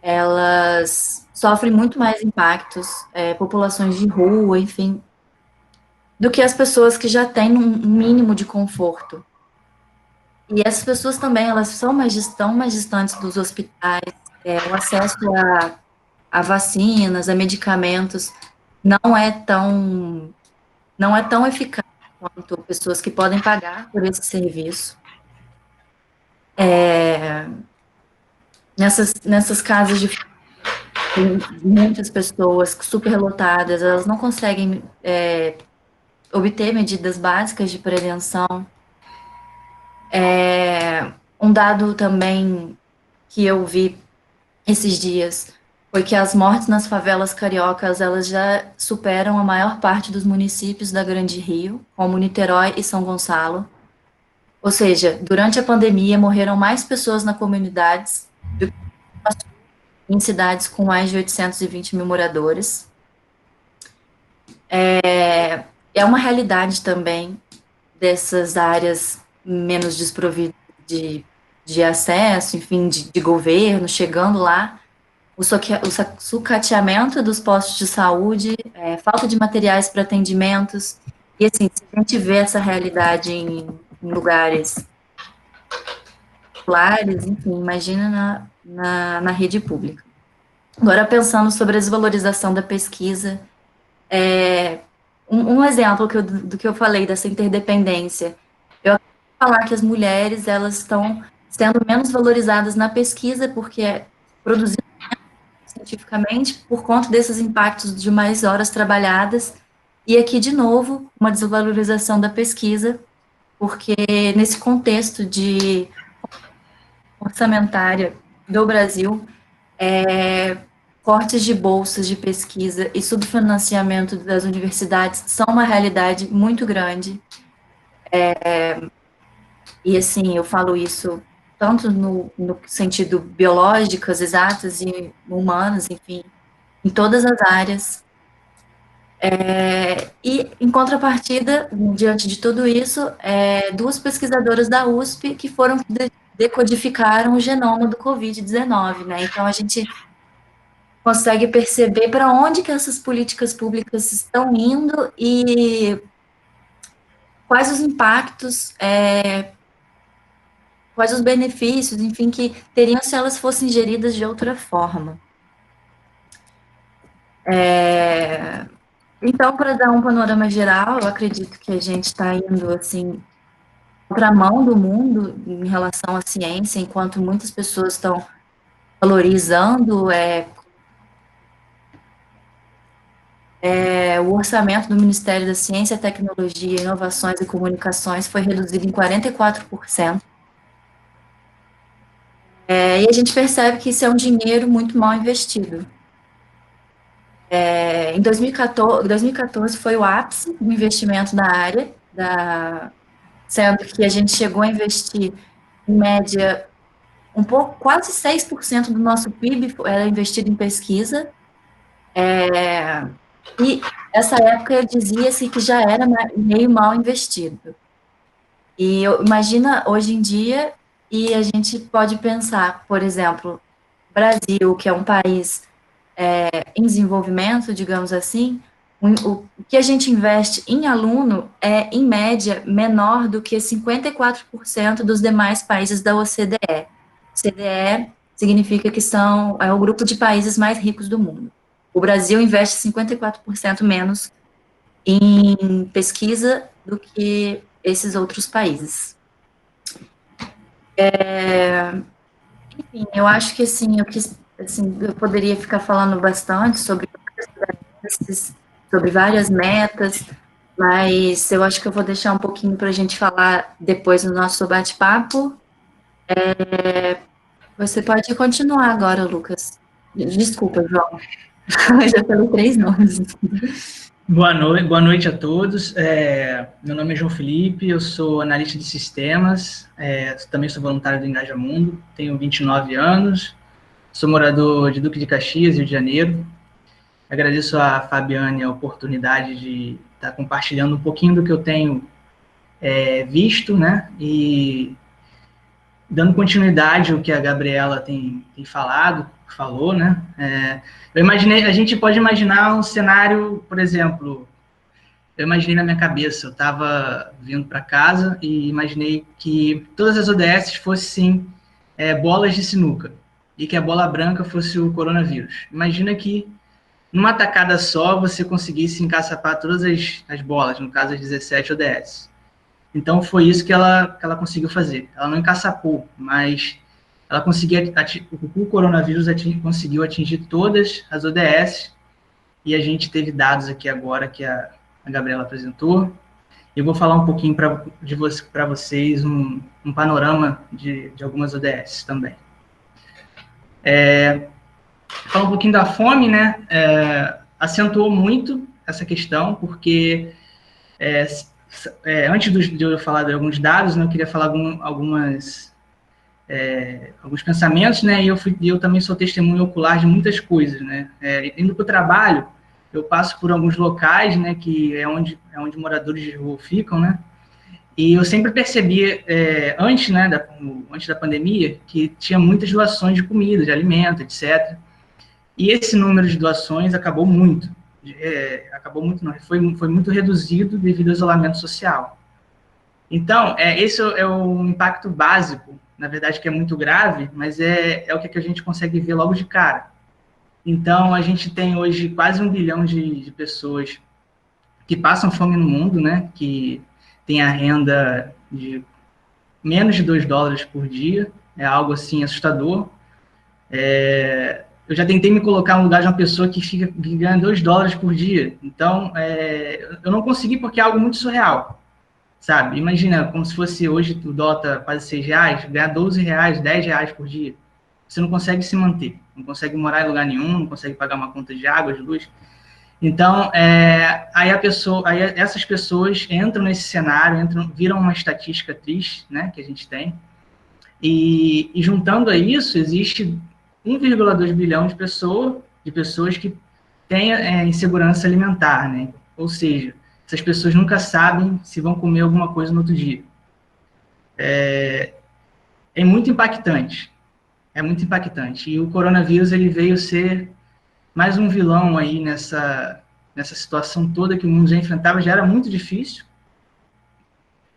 elas sofrem muito mais impactos, populações de rua, enfim, do que as pessoas que já têm um mínimo de conforto. E essas pessoas também, elas estão mais distantes dos hospitais, o acesso a vacinas, a medicamentos, não é tão eficaz quanto pessoas que podem pagar por esse serviço. Nessas casas de muitas pessoas superlotadas, elas não conseguem obter medidas básicas de prevenção. Um dado também que eu vi esses dias foi que as mortes nas favelas cariocas, elas já superam a maior parte dos municípios da Grande Rio, como Niterói e São Gonçalo. Ou seja, durante a pandemia morreram mais pessoas nas comunidades do que em cidades com mais de 820 mil moradores. É uma realidade também dessas áreas menos desprovidas de acesso, enfim, de governo, chegando lá, o sucateamento dos postos de saúde, falta de materiais para atendimentos, e assim, se a gente vê essa realidade em lugares populares, enfim, imagina na rede pública. Agora, pensando sobre a desvalorização da pesquisa, um exemplo do que eu falei, dessa interdependência, eu acabo de falar que as mulheres, elas estão sendo menos valorizadas na pesquisa, porque produzindo cientificamente por conta desses impactos de mais horas trabalhadas, e aqui, de novo, uma desvalorização da pesquisa, porque nesse contexto de orçamentária do Brasil, cortes de bolsas de pesquisa e subfinanciamento das universidades são uma realidade muito grande. E, assim, eu falo isso tanto no sentido biológicas, exatas e humanas, enfim, em todas as áreas. E, em contrapartida, diante de tudo isso, duas pesquisadoras da USP que foram decodificaram o genoma do Covid-19, né? Então, a gente consegue perceber para onde que essas políticas públicas estão indo e quais os impactos, quais os benefícios, enfim, que teriam se elas fossem geridas de outra forma. Então, para dar um panorama geral, eu acredito que a gente está indo, assim, contramão do mundo em relação à ciência, enquanto muitas pessoas estão valorizando o orçamento do Ministério da Ciência, Tecnologia, Inovações e Comunicações foi reduzido em 44%. E a gente percebe que isso é um dinheiro muito mal investido. Em 2014 foi o ápice do investimento na área, sendo que a gente chegou a investir, em média, quase 6% do nosso PIB era investido em pesquisa, e essa época dizia-se que já era meio mal investido. E imagina hoje em dia, e a gente pode pensar, por exemplo, Brasil, que é um país em desenvolvimento, digamos assim, o que a gente investe em aluno é, em média, menor do que 54% dos demais países da OCDE. OCDE significa que é o grupo de países mais ricos do mundo. O Brasil investe 54% menos em pesquisa do que esses outros países. Enfim, eu acho que assim, eu poderia ficar falando bastante sobre várias metas, mas eu acho que eu vou deixar um pouquinho para a gente falar depois no nosso bate-papo. Você pode continuar agora, Lucas. Desculpa, João. Já falei 3 nomes. Boa noite a todos. Meu nome é João Felipe, eu sou analista de sistemas, também sou voluntário do Engaja Mundo, tenho 29 anos, sou morador de Duque de Caxias, Rio de Janeiro. Agradeço a Fabiane a oportunidade de estar compartilhando um pouquinho do que eu tenho visto, né, e dando continuidade ao que a Gabriela tem falou, né. A gente pode imaginar um cenário, por exemplo, eu imaginei na minha cabeça, eu estava vindo para casa e imaginei que todas as ODS fossem bolas de sinuca e que a bola branca fosse o coronavírus. Imagina que numa tacada só você conseguisse encaçapar todas as bolas, no caso as 17 ODS. Então foi isso que ela conseguiu fazer. Ela não encaçapou, mas ela conseguiu, o coronavírus conseguiu atingir todas as ODS, e a gente teve dados aqui agora que a Gabriela apresentou, Eu vou falar um pouquinho para vocês um panorama de algumas ODS também. Falar um pouquinho da fome, né? Acentuou muito essa questão, porque antes de eu falar de alguns dados, né, eu queria falar alguns pensamentos, né? E eu também sou testemunho ocular de muitas coisas, né? Indo para o trabalho, eu passo por alguns locais, né? Que é onde moradores de rua ficam, né? E eu sempre percebi, antes, né, antes da pandemia, que tinha muitas doações de comida, de alimento, etc. E esse número de doações acabou muito. Não, foi muito reduzido devido ao isolamento social. Então, esse é o impacto básico, na verdade, que é muito grave, mas é o que a gente consegue ver logo de cara. Então, a gente tem hoje quase 1 bilhão de pessoas que passam fome no mundo, né, que tem a renda de menos de $2 por dia, é algo assim assustador. Eu já tentei me colocar no lugar de uma pessoa que ganha $2 por dia, então eu não consegui porque é algo muito surreal, sabe? Imagina como se fosse hoje o dólar tá quase R$6, ganhar R$12, R$10 por dia. Você não consegue se manter, não consegue morar em lugar nenhum, não consegue pagar uma conta de água, de luz. Então, aí essas pessoas entram nesse cenário, viram uma estatística triste, né, que a gente tem, e juntando a isso, existe 1,2 bilhão de pessoas que têm insegurança alimentar, né? Ou seja, essas pessoas nunca sabem se vão comer alguma coisa no outro dia. É muito impactante. É muito impactante. E o coronavírus ele veio ser mais um vilão aí nessa situação toda que o mundo já enfrentava, já era muito difícil.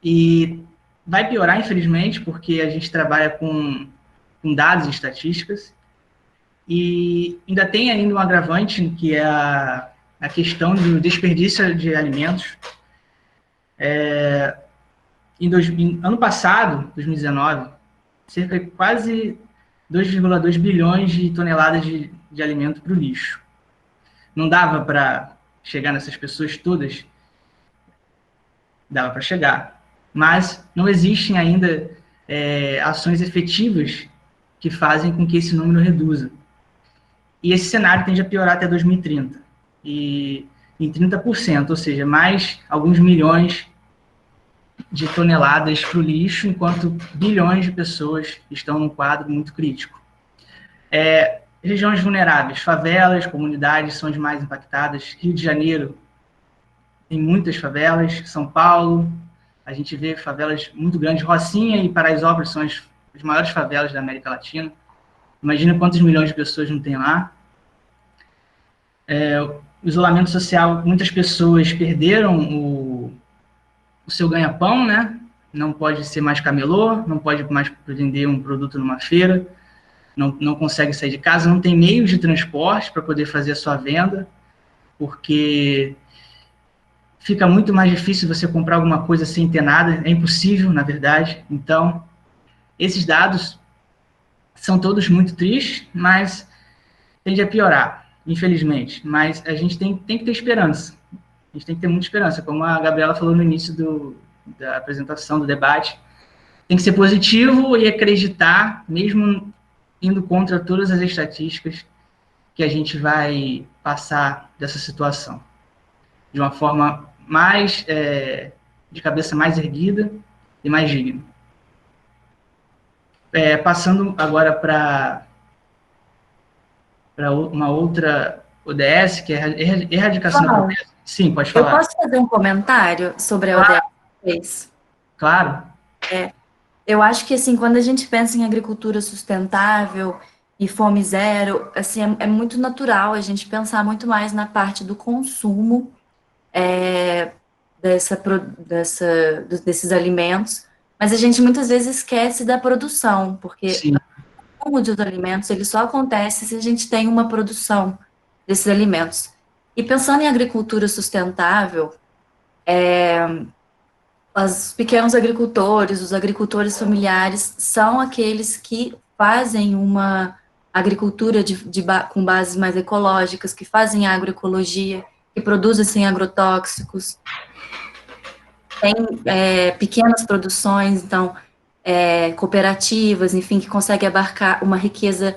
E vai piorar, infelizmente, porque a gente trabalha com dados e estatísticas. E ainda tem ainda um agravante, que é a questão do desperdício de alimentos. Ano passado, 2019, cerca de quase 2,2 bilhões de toneladas de alimento para o lixo. Não dava para chegar nessas pessoas todas? Dava para chegar. Mas não existem ainda ações efetivas que fazem com que esse número reduza. E esse cenário tende a piorar até 2030. E em 30%, ou seja, mais alguns milhões de toneladas para o lixo, enquanto bilhões de pessoas estão num quadro muito crítico. Regiões vulneráveis, favelas, comunidades são as mais impactadas. Rio de Janeiro tem muitas favelas, São Paulo, a gente vê favelas muito grandes, Rocinha e Paraisópolis são as maiores favelas da América Latina. Imagina quantos milhões de pessoas não tem lá. O isolamento social, muitas pessoas perderam o seu ganha-pão, né? Não pode ser mais camelô, não pode mais vender um produto numa feira, não consegue sair de casa, não tem meios de transporte para poder fazer a sua venda, porque fica muito mais difícil você comprar alguma coisa sem ter nada, é impossível, na verdade. Então, esses dados são todos muito tristes, mas tende a piorar, infelizmente. Mas a gente tem que ter esperança. A gente tem que ter muita esperança. Como a Gabriela falou no início da apresentação, do debate, tem que ser positivo e acreditar, mesmo indo contra todas as estatísticas, que a gente vai passar dessa situação de uma forma mais, de cabeça mais erguida e mais digna. Passando agora para uma outra ODS, que é a erradicação da pobreza. Sim, pode falar. Eu posso fazer um comentário sobre a ODS? Claro. Eu acho que, assim, quando a gente pensa em agricultura sustentável e fome zero, assim, é muito natural a gente pensar muito mais na parte do consumo desses alimentos, mas a gente muitas vezes esquece da produção, porque Sim. o consumo dos alimentos ele só acontece se a gente tem uma produção desses alimentos. E pensando em agricultura sustentável, os pequenos agricultores, os agricultores familiares, são aqueles que fazem uma agricultura com bases mais ecológicas, que fazem agroecologia, que produzem sem agrotóxicos. tem pequenas produções, então, cooperativas, enfim, que conseguem abarcar uma riqueza,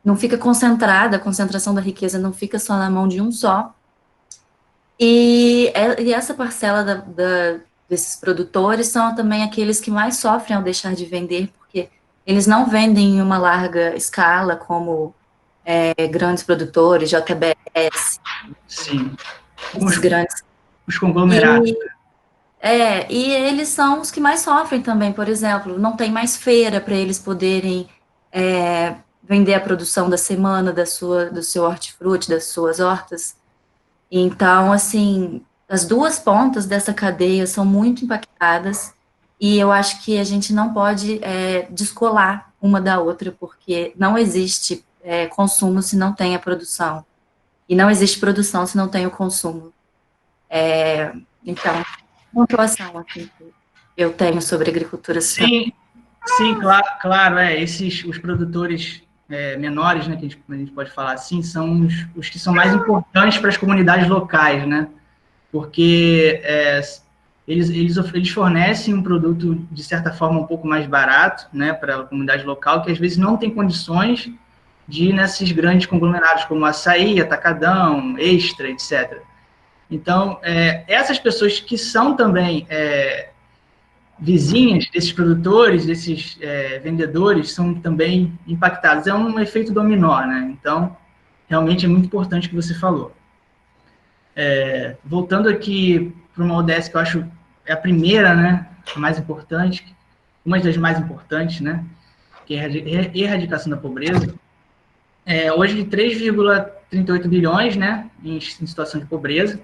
não fica concentrada, a concentração da riqueza não fica só na mão de um só. E essa parcela desses produtores são também aqueles que mais sofrem ao deixar de vender, porque eles não vendem em uma larga escala, como grandes produtores, JBS, Sim. esses grandes. Os conglomerados. E eles são os que mais sofrem também, por exemplo, não tem mais feira para eles poderem vender a produção da semana do seu hortifruti, das suas hortas. Então, assim, as duas pontas dessa cadeia são muito impactadas e eu acho que a gente não pode descolar uma da outra, porque não existe consumo se não tem a produção. E não existe produção se não tem o consumo. Então, pontuação aqui que eu tenho sobre agricultura sustentável. Sim, claro, os produtores menores, né, que a gente pode falar assim, são os que são mais importantes para as comunidades locais, né, porque eles fornecem um produto, de certa forma, um pouco mais barato, né, para a comunidade local, que às vezes não tem condições de ir nesses grandes conglomerados, como Açaí, Atacadão, Extra, etc. Então, essas pessoas que são também vizinhas desses produtores, desses vendedores, são também impactadas. É um efeito dominó, né? Então, realmente é muito importante o que você falou. Voltando aqui para uma ODS que eu acho é a primeira, né? A mais importante, uma das mais importantes, né? Que é a erradicação da pobreza. Hoje, 3,38 bilhões, né? Em situação de pobreza.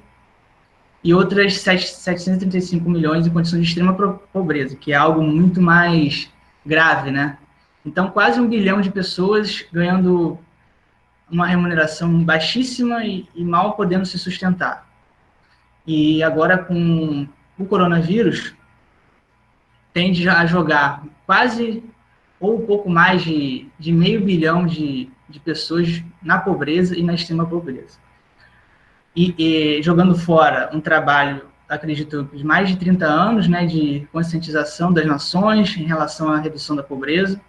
E outras 735 milhões em condições de extrema pobreza, que é algo muito mais grave, né? Então, quase 1 bilhão de pessoas ganhando uma remuneração baixíssima e mal podendo se sustentar. E agora, com o coronavírus, tende a jogar quase ou um pouco mais de meio bilhão de pessoas na pobreza e na extrema pobreza. E jogando fora um trabalho, acredito, de mais de 30 anos, né, de conscientização das nações em relação à redução da pobreza.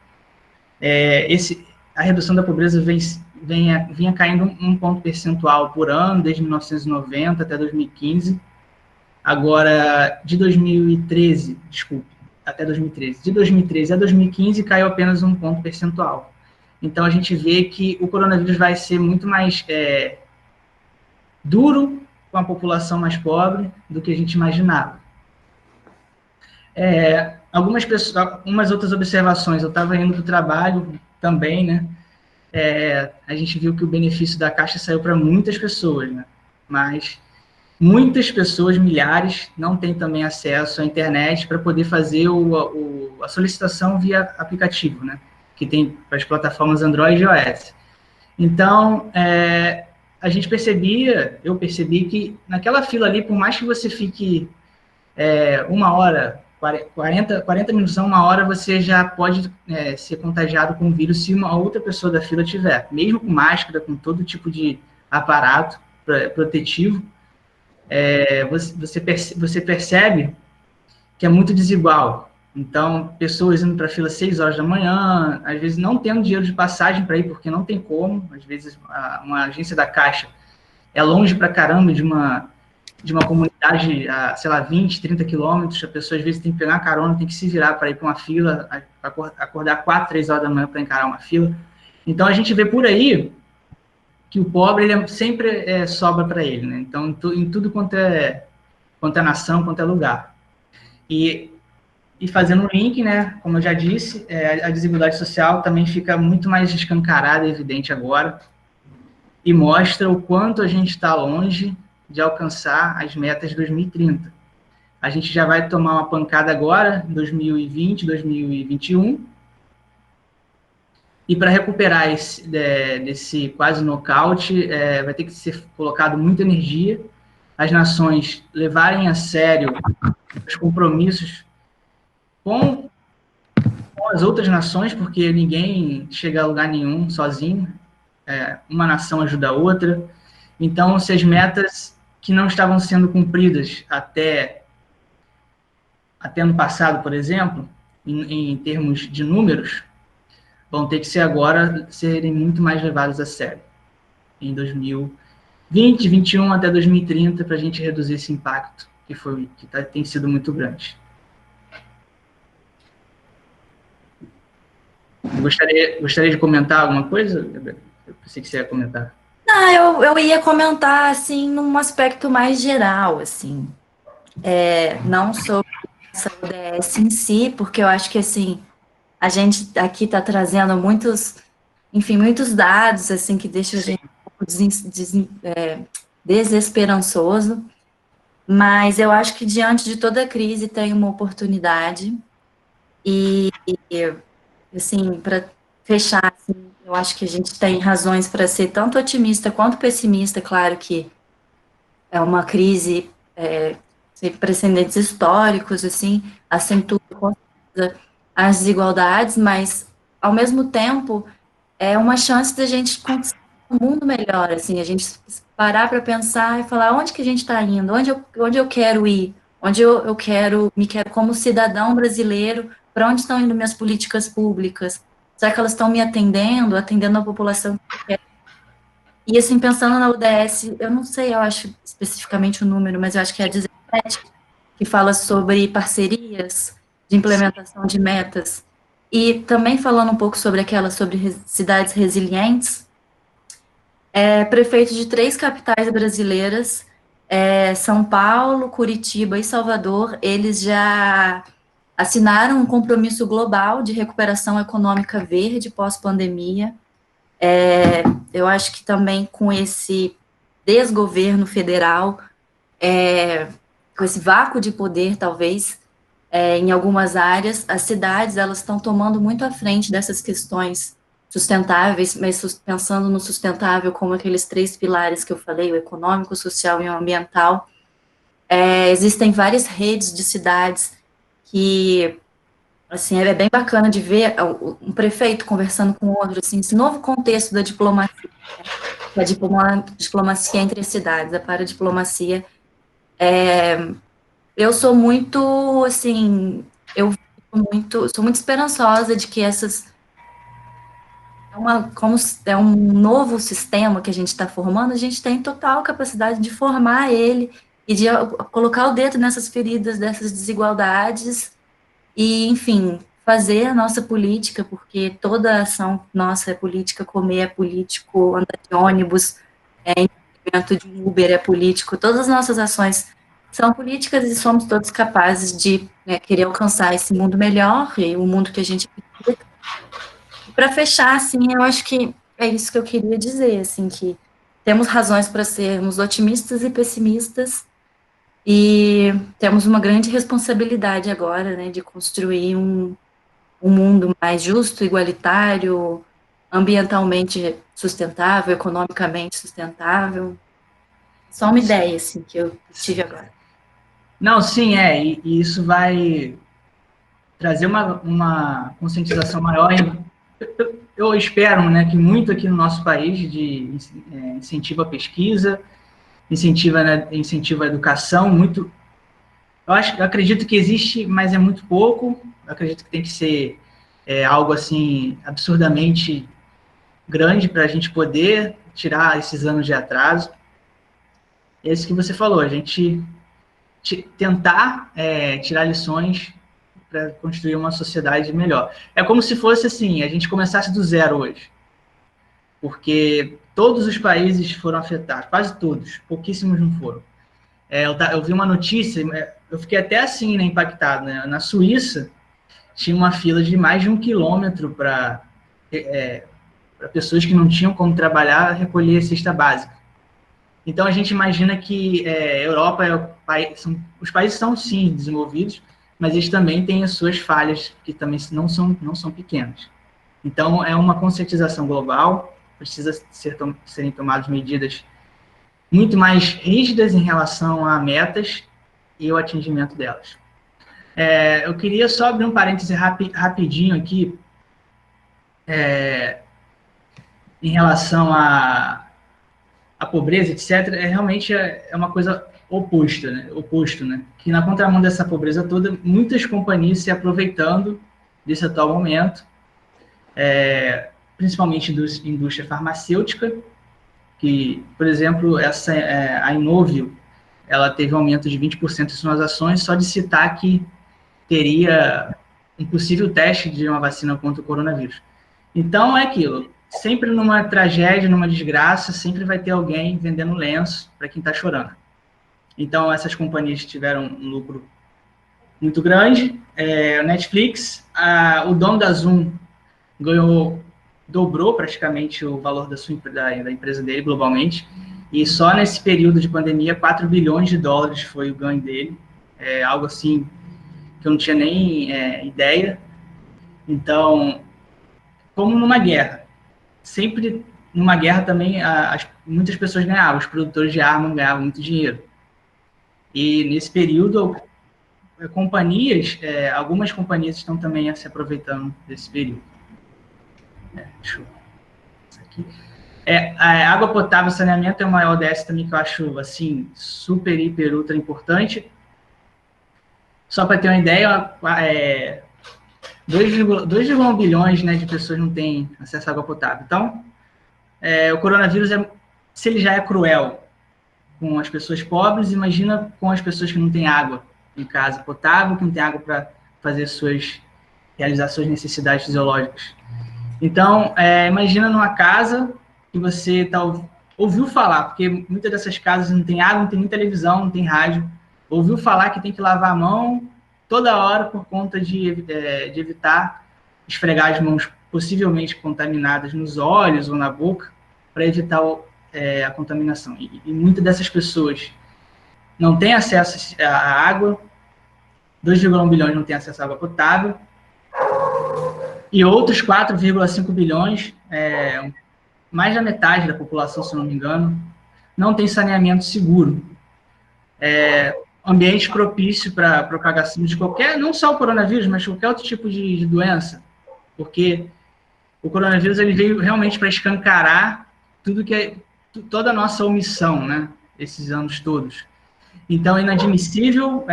A redução da pobreza vinha caindo um ponto percentual por ano, desde 1990 até 2015. Agora, de 2013 a 2015 caiu apenas um ponto percentual. Então, a gente vê que o coronavírus vai ser muito mais duro com a população mais pobre do que a gente imaginava. Algumas outras observações. Eu estava indo para o trabalho também, né? A gente viu que o benefício da Caixa saiu para muitas pessoas, né? Mas muitas pessoas, milhares, não têm também acesso à internet para poder fazer a solicitação via aplicativo, né? Que tem para as plataformas Android e iOS. Então, eu percebi que naquela fila ali, por mais que você fique 1 hora, 40 minutos a 1 hora, você já pode ser contagiado com o vírus se uma outra pessoa da fila tiver. Mesmo com máscara, com todo tipo de aparato protetivo, você percebe que é muito desigual. Então, pessoas indo para a fila às 6 horas da manhã, às vezes não tendo dinheiro de passagem para ir, porque não tem como. Às vezes, uma agência da Caixa é longe para caramba de uma comunidade a, sei lá, 20, 30 quilômetros. A pessoa, às vezes, tem que pegar uma carona, tem que se virar para ir para uma fila, acordar 4, 3 horas da manhã para encarar uma fila. Então, a gente vê por aí que o pobre ele sempre sobra para ele, né? Então, em tudo quanto é nação, quanto é lugar. E fazendo um link, né, como eu já disse, a desigualdade social também fica muito mais escancarada e evidente agora, e mostra o quanto a gente está longe de alcançar as metas de 2030. A gente já vai tomar uma pancada agora, em 2020, 2021, e para recuperar desse quase nocaute, vai ter que ser colocado muita energia, as nações levarem a sério os compromissos com as outras nações, porque ninguém chega a lugar nenhum sozinho, uma nação ajuda a outra. Então, se as metas que não estavam sendo cumpridas até até no passado, por exemplo, em termos de números, vão ter que ser agora serem muito mais levados a sério. Em 2020, 2021 até 2030, para a gente reduzir esse impacto tem sido muito grande. Gostaria de comentar alguma coisa? Eu pensei que você ia comentar. Não, eu ia comentar, assim, num aspecto mais geral, assim. Não sobre essa ODS em si, porque eu acho que, assim, a gente aqui está trazendo muitos dados, assim, que deixam a gente um pouco desesperançoso, mas eu acho que diante de toda crise tem uma oportunidade, e assim, para fechar, assim, eu acho que a gente tem razões para ser tanto otimista quanto pessimista. Claro que é uma crise sem precedentes históricos, assim, acentua com certeza as desigualdades, mas, ao mesmo tempo, é uma chance da gente construir um mundo melhor, assim, a gente parar para pensar e falar onde que a gente está indo, onde eu quero ir, onde eu quero como cidadão brasileiro, para onde estão indo minhas políticas públicas, será que elas estão me atendendo a população que eu quero? E assim, pensando na UDS, eu não sei, eu acho especificamente o número, mas eu acho que é a 17, que fala sobre parcerias de implementação de metas. E também falando um pouco sobre cidades resilientes, prefeitos de 3 capitais brasileiras, São Paulo, Curitiba e Salvador, eles já assinaram um compromisso global de recuperação econômica verde pós-pandemia. Eu acho que também com esse desgoverno federal, com esse vácuo de poder, talvez, em algumas áreas, as cidades elas estão tomando muito à frente dessas questões sustentáveis, mas pensando no sustentável como aqueles 3 pilares que eu falei, o econômico, o social e o ambiental. Existem várias redes de cidades que, assim, é bem bacana de ver um prefeito conversando com outro, assim, esse novo contexto da diplomacia, a diplomacia entre as cidades, a paradiplomacia. Eu sou muito, assim, sou muito esperançosa de que como é um novo sistema que a gente está formando, a gente tem total capacidade de formar ele e de colocar o dedo nessas feridas, dessas desigualdades e, enfim, fazer a nossa política, porque toda ação nossa é política, comer é político, andar de ônibus, investimento de Uber é político, todas as nossas ações são políticas e somos todos capazes de querer alcançar esse mundo melhor e o mundo que a gente acredita. Para fechar, assim, eu acho que é isso que eu queria dizer, assim, que temos razões para sermos otimistas e pessimistas e temos uma grande responsabilidade agora, né, de construir um mundo mais justo, igualitário, ambientalmente sustentável, economicamente sustentável. Só uma ideia, assim, que eu tive agora. Não, sim, e isso vai trazer uma conscientização maior. Eu espero, né, que muito aqui no nosso país de incentivo à pesquisa, incentivo à educação, muito. Eu acredito que existe, mas é muito pouco. Eu acredito que tem que ser algo assim absurdamente grande para a gente poder tirar esses anos de atraso. É isso que você falou, a gente tentar tirar lições para construir uma sociedade melhor. É como se fosse assim, a gente começasse do zero hoje. Porque todos os países foram afetados, quase todos, pouquíssimos não foram. Eu vi uma notícia, eu fiquei até assim, né, impactado. Né? Na Suíça, tinha uma fila de mais de 1 quilômetro para pessoas que não tinham como trabalhar recolher a cesta básica. Então, a gente imagina que a Europa, os países são, sim, desenvolvidos, mas eles também têm as suas falhas, que também não são pequenas. Então, é uma conscientização global, precisa serem tomadas medidas muito mais rígidas em relação a metas e o atingimento delas. Eu queria só abrir um parêntese rapidinho aqui, em relação à pobreza, etc. Realmente é uma coisa oposto, né? Que na contramão dessa pobreza toda, muitas companhias se aproveitando desse atual momento, principalmente da indústria farmacêutica, que, por exemplo, a Inovio, ela teve um aumento de 20% em suas ações, só de citar que teria um possível teste de uma vacina contra o coronavírus. Então, é aquilo. Sempre numa tragédia, numa desgraça, sempre vai ter alguém vendendo lenço para quem está chorando. Então, essas companhias tiveram um lucro muito grande. A Netflix, o dono da Zoom dobrou praticamente o valor da empresa dele globalmente. E só nesse período de pandemia, 4 bilhões de dólares foi o ganho dele. É algo assim que eu não tinha nem ideia. Então, como numa guerra, sempre numa guerra também muitas pessoas ganhavam, os produtores de arma ganhavam muito dinheiro. E nesse período, algumas companhias estão também se aproveitando desse período. Deixa eu... Isso aqui. A água potável e saneamento é uma ODS também que eu acho assim, super, hiper, ultra importante. Só para ter uma ideia, 2,1 bilhões, né, de pessoas não têm acesso à água potável. Então, o coronavírus, se ele já é cruel com as pessoas pobres, imagina com as pessoas que não têm água em casa potável, que não tem água para realizar suas necessidades fisiológicas. Então, imagina numa casa que você ouviu falar, porque muitas dessas casas não tem água, não tem nem televisão, não tem rádio, ouviu falar que tem que lavar a mão toda hora por conta de evitar esfregar as mãos possivelmente contaminadas nos olhos ou na boca para evitar a contaminação. E muitas dessas pessoas não têm acesso à água, 2,1 bilhões não têm acesso à água potável, e outros 4,5 bilhões, mais da metade da população, se não me engano, não tem saneamento seguro. Ambiente propício para a propagação de não só o coronavírus, mas qualquer outro tipo de doença, porque o coronavírus ele veio realmente para escancarar toda a nossa omissão, né, esses anos todos. Então, é inadmissível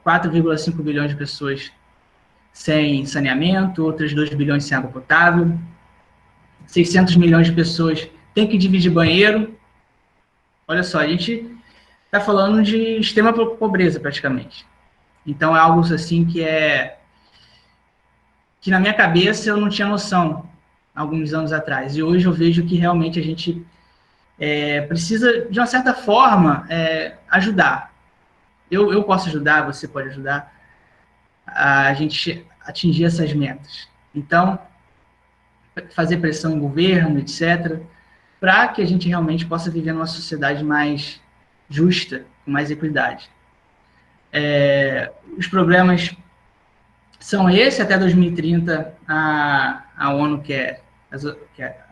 4,5 bilhões de pessoas sem saneamento, outras 2 bilhões sem água potável, 600 milhões de pessoas têm que dividir banheiro. Olha só, a gente está falando de extrema pobreza, praticamente. Então, é algo assim que na minha cabeça eu não tinha noção alguns anos atrás. E hoje eu vejo que realmente a gente precisa, de uma certa forma, ajudar. Eu posso ajudar, você pode ajudar a gente atingir essas metas. Então, fazer pressão em governo, etc., para que a gente realmente possa viver numa sociedade mais justa, com mais equidade. Os problemas são esses. Até 2030, a ONU quer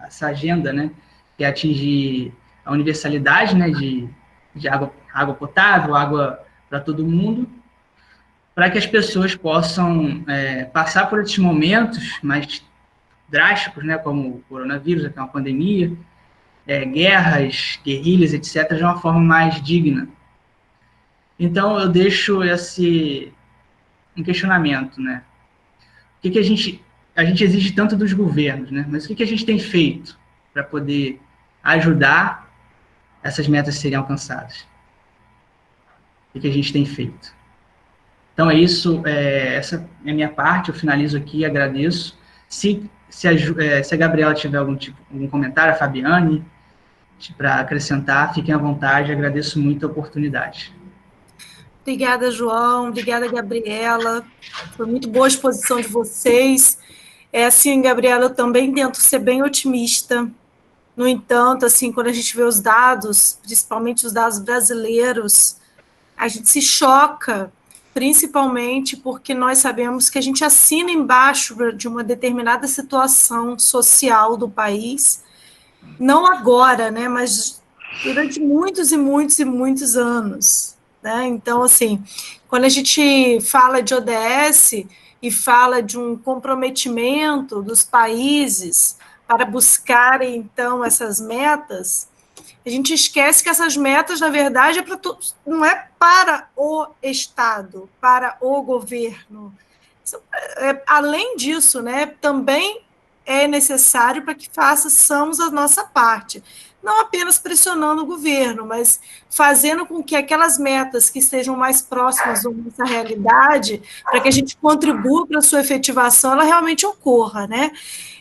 essa agenda, né, que é atingir a universalidade, né, de água potável, água para todo mundo, para que as pessoas possam passar por esses momentos mais drásticos, né, como o coronavírus, que é uma pandemia, guerras, guerrilhas, etc., de uma forma mais digna. Então, eu deixo um questionamento, né? O que a gente exige tanto dos governos, né? Mas o que a gente tem feito para poder ajudar essas metas serem alcançadas? O que a gente tem feito? Então, é isso. Essa é a minha parte. Eu finalizo aqui, agradeço. Se a Gabriela tiver algum comentário, a Fabiane, para acrescentar, fiquem à vontade. Agradeço muito a oportunidade. Obrigada, João. Obrigada, Gabriela. Foi muito boa a exposição de vocês. Assim, Gabriela, eu também tento ser bem otimista. No entanto, assim, quando a gente vê os dados, principalmente os dados brasileiros, a gente se choca, principalmente porque nós sabemos que a gente assina embaixo de uma determinada situação social do país, não agora, né, mas durante muitos e muitos e muitos anos, né? Então, assim, quando a gente fala de ODS e fala de um comprometimento dos países para buscarem, então, essas metas, A gente esquece que essas metas, na verdade, não é para o Estado, para o governo. Além disso, né, também é necessário para que façamos a nossa parte. Não apenas pressionando o governo, mas fazendo com que aquelas metas que estejam mais próximas da nossa realidade, para que a gente contribua para a sua efetivação, ela realmente ocorra, né?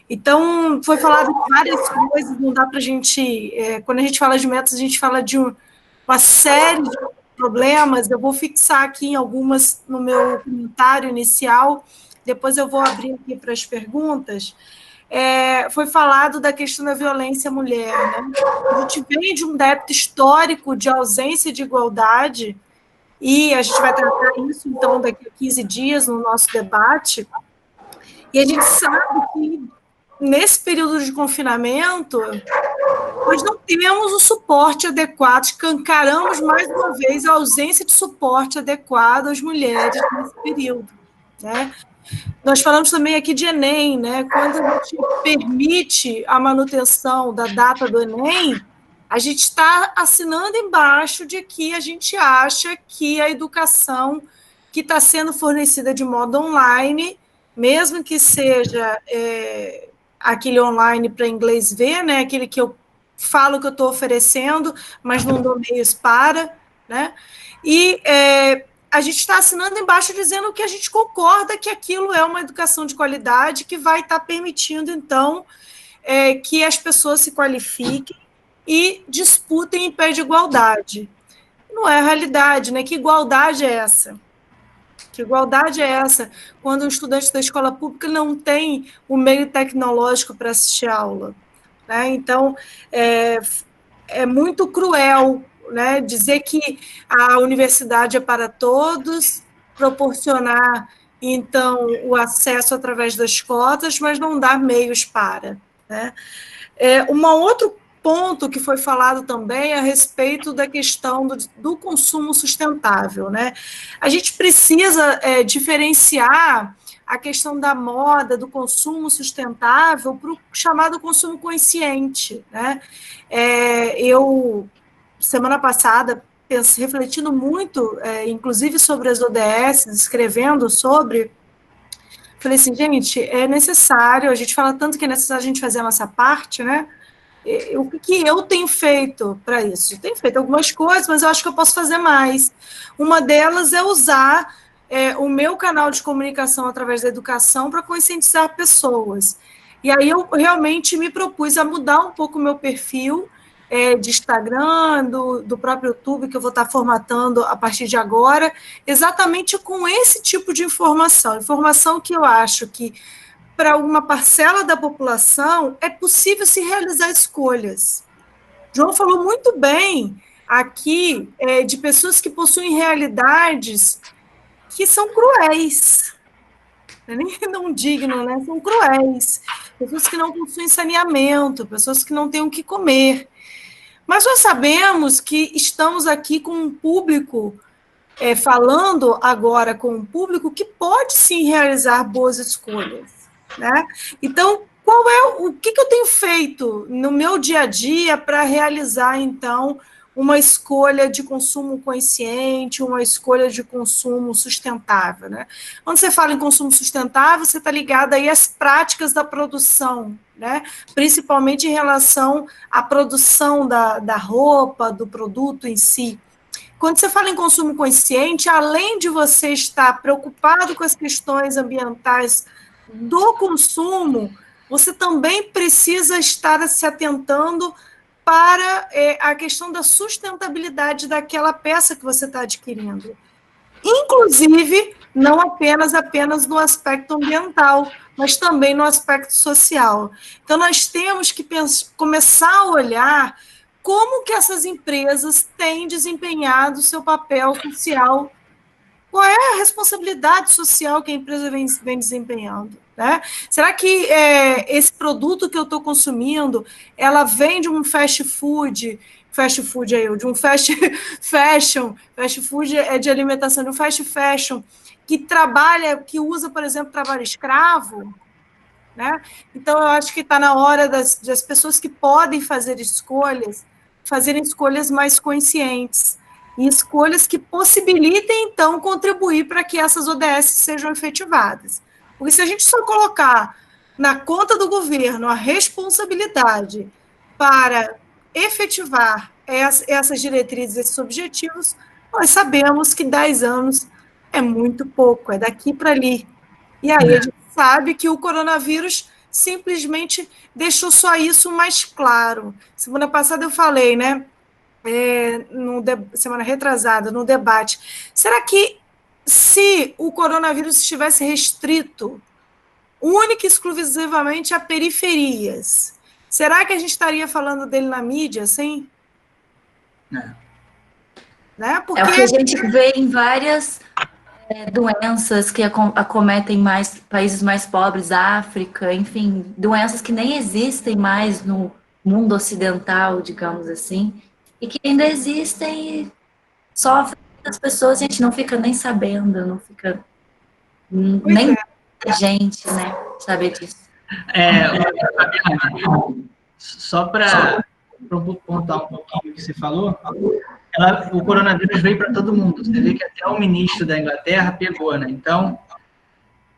Então, foi falado várias coisas, não dá para a gente... quando a gente fala de metas, a gente fala de uma série de problemas. Eu vou fixar aqui em algumas no meu comentário inicial, depois eu vou abrir aqui para as perguntas. Foi falado da questão da violência à mulher, né? A gente vem de um débito histórico de ausência de igualdade, e a gente vai tratar isso, então, daqui a 15 dias no nosso debate, e a gente sabe que nesse período de confinamento, nós não temos o suporte adequado, escancaramos mais uma vez a ausência de suporte adequado às mulheres nesse período, né? Nós falamos também aqui de Enem, né? Quando a gente permite a manutenção da data do Enem, a gente está assinando embaixo de que a gente acha que a educação que está sendo fornecida de modo online, mesmo que seja aquele online para inglês ver, né? Aquele que eu falo que eu estou oferecendo, mas não dou meios para, né? E a gente está assinando embaixo dizendo que a gente concorda que aquilo é uma educação de qualidade que vai estar permitindo, então, que as pessoas se qualifiquem e disputem em pé de igualdade. Não é a realidade, né? Que igualdade é essa? Que igualdade é essa quando um estudante da escola pública não tem o meio tecnológico para assistir a aula? Né? Então, é muito cruel, né, dizer que a universidade é para todos, proporcionar, então, o acesso através das cotas, mas não dar meios para. Né? Um outro ponto que foi falado também é a respeito da questão do consumo sustentável. Né? A gente precisa diferenciar a questão da moda, do consumo sustentável, para o chamado consumo consciente. Né? Eu, semana passada, refletindo muito, inclusive sobre as ODS, escrevendo sobre, falei assim, gente, é necessário, a gente fala tanto que é necessário a gente fazer a nossa parte, né? O que eu tenho feito para isso? Tenho feito algumas coisas, mas eu acho que eu posso fazer mais. Uma delas é usar o meu canal de comunicação através da educação para conscientizar pessoas. E aí eu realmente me propus a mudar um pouco o meu perfil de Instagram, do próprio YouTube, que eu vou estar formatando a partir de agora, exatamente com esse tipo de informação que eu acho que para uma parcela da população é possível se realizar escolhas. João falou muito bem aqui de pessoas que possuem realidades que são cruéis, não dignas, né? São cruéis. Pessoas que não possuem saneamento, pessoas que não têm o que comer. Mas nós sabemos que estamos aqui com um público, falando agora com um público que pode sim realizar boas escolhas. Né? Então, o que eu tenho feito no meu dia a dia para realizar, então, uma escolha de consumo consciente, uma escolha de consumo sustentável? Né? Quando você fala em consumo sustentável, você está ligado aí às práticas da produção, né? Principalmente em relação à produção da roupa, do produto em si. Quando você fala em consumo consciente, além de você estar preocupado com as questões ambientais do consumo, você também precisa estar se atentando para a questão da sustentabilidade daquela peça que você está adquirindo. Inclusive, não apenas no aspecto ambiental, mas também no aspecto social. Então, nós temos que começar a olhar como que essas empresas têm desempenhado o seu papel social. Qual é a responsabilidade social que a empresa vem desempenhando? Né? Será que esse produto que eu estou consumindo, ela vem de um fast food de um fast food é de alimentação, de um fast fashion, que usa, por exemplo, trabalho escravo? Né? Então, eu acho que está na hora das pessoas que podem fazer escolhas fazerem escolhas mais conscientes, e escolhas que possibilitem, então, contribuir para que essas ODS sejam efetivadas. Porque se a gente só colocar na conta do governo a responsabilidade para efetivar essas diretrizes, esses objetivos, nós sabemos que 10 anos é muito pouco, é daqui para ali. E aí a gente sabe que o coronavírus simplesmente deixou só isso mais claro. Semana passada eu falei, né? Semana retrasada, no debate. Será que se o coronavírus estivesse restrito única e exclusivamente a periferias, será que a gente estaria falando dele na mídia, assim? Né? Porque... É o que a gente vê em várias doenças que acometem mais países mais pobres, África, enfim, doenças que nem existem mais no mundo ocidental, digamos assim, e que ainda existem e sofrem as pessoas, a gente não fica nem sabendo, não fica nem a gente, né, saber disso. Só para pontuar um pouquinho o que você falou, o coronavírus veio para todo mundo. Você vê que até o ministro da Inglaterra pegou, né? Então,